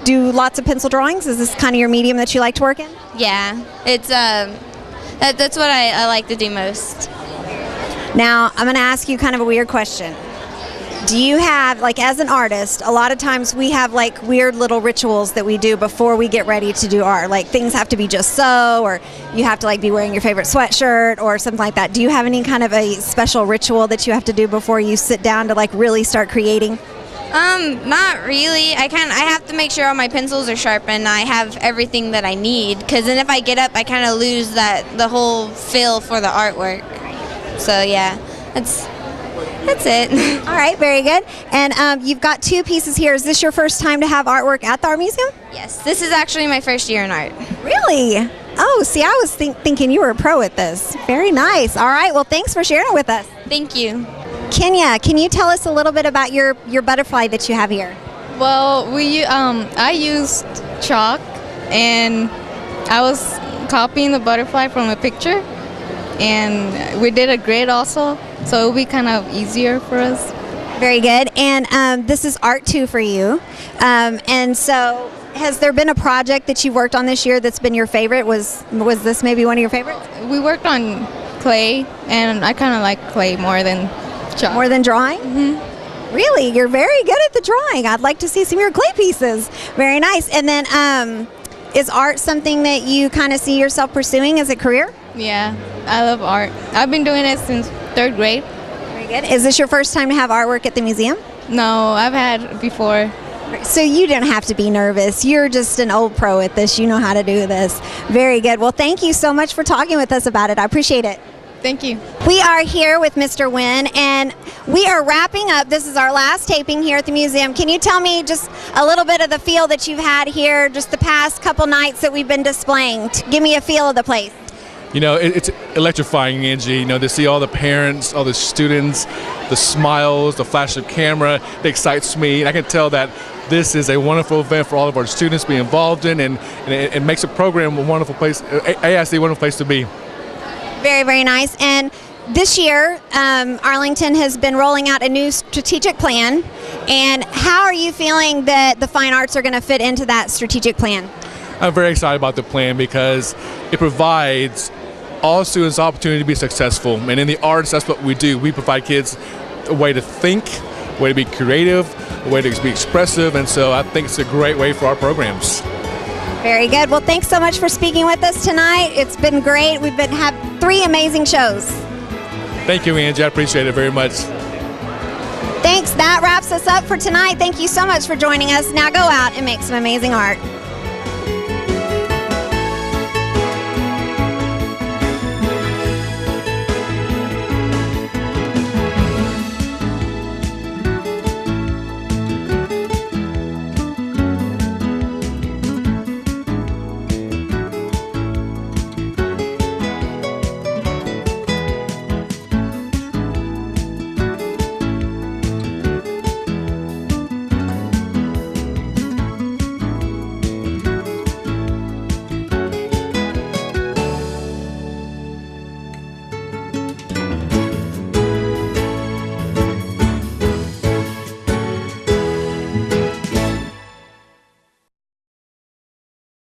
[SPEAKER 1] do lots of pencil drawings? Is this kind of your medium that you like to work in?
[SPEAKER 24] Yeah, it's that's what I like to do most.
[SPEAKER 1] Now, I'm going to ask you kind of a weird question. Do you have, like, as an artist, a lot of times we have like weird little rituals that we do before we get ready to do art. Like things have to be just so, or you have to like be wearing your favorite sweatshirt or something like that. Do you have any kind of a special ritual that you have to do before you sit down to like really start creating?
[SPEAKER 24] Not really. I have to make sure all my pencils are sharpened. I have everything that I need, because then if I get up, I kind of lose the whole feel for the artwork. So yeah, that's it.
[SPEAKER 1] All right, very good. And you've got 2 pieces here. Is this your first time to have artwork at the art museum?
[SPEAKER 24] Yes, this is actually my first year in art.
[SPEAKER 1] Really? Oh, see, I was thinking you were a pro at this. Very nice. All right, well, thanks for sharing it with us.
[SPEAKER 24] Thank you.
[SPEAKER 1] Kenya, can you tell us a little bit about your butterfly that you have here?
[SPEAKER 11] Well, I used chalk, and I was copying the butterfly from a picture, and we did a grid also, so it'll be kind of easier for us.
[SPEAKER 1] Very good. And this is art 2 for you. And so has there been a project that you worked on this year that's been your favorite? Was this maybe one of your favorites?
[SPEAKER 11] We worked on clay, and I kind of like clay more than chalk.
[SPEAKER 1] More than drawing?
[SPEAKER 11] Mm-hmm.
[SPEAKER 1] Really? You're very good at the drawing. I'd like to see some of your clay pieces. Very nice. And then is art something that you kind of see yourself pursuing as a career?
[SPEAKER 11] Yeah, I love art. I've been doing it since 3rd grade.
[SPEAKER 1] Very good. Is this your first time to have artwork at the museum?
[SPEAKER 11] No, I've had before.
[SPEAKER 1] So you don't have to be nervous. You're just an old pro at this. You know how to do this. Very good. Well, thank you so much for talking with us about it. I appreciate it.
[SPEAKER 11] Thank you.
[SPEAKER 1] We are here with Mr. Nguyen, and we are wrapping up. This is our last taping here at the museum. Can you tell me just a little bit of the feel that you've had here just the past couple nights that we've been displaying? Give me a feel of the place.
[SPEAKER 12] You know, it's electrifying, Angie, you know, to see all the parents, all the students, the smiles, the flash of camera. It excites me, and I can tell that this is a wonderful event for all of our students to be involved in, and it makes the program a wonderful place, AISD a wonderful place to be.
[SPEAKER 1] Very, very nice. And this year, Arlington has been rolling out a new strategic plan. And how are you feeling that the fine arts are going to fit into that strategic plan?
[SPEAKER 12] I'm very excited about the plan because it provides all students the opportunity to be successful. And in the arts, that's what we do. We provide kids a way to think, a way to be creative, a way to be expressive. And so I think it's a great way for our programs.
[SPEAKER 1] Very good. Well, thanks so much for speaking with us tonight. It's been great. We've had 3 amazing shows.
[SPEAKER 12] Thank you, Angie. I appreciate it very much.
[SPEAKER 1] Thanks. That wraps us up for tonight. Thank you so much for joining us. Now go out and make some amazing art.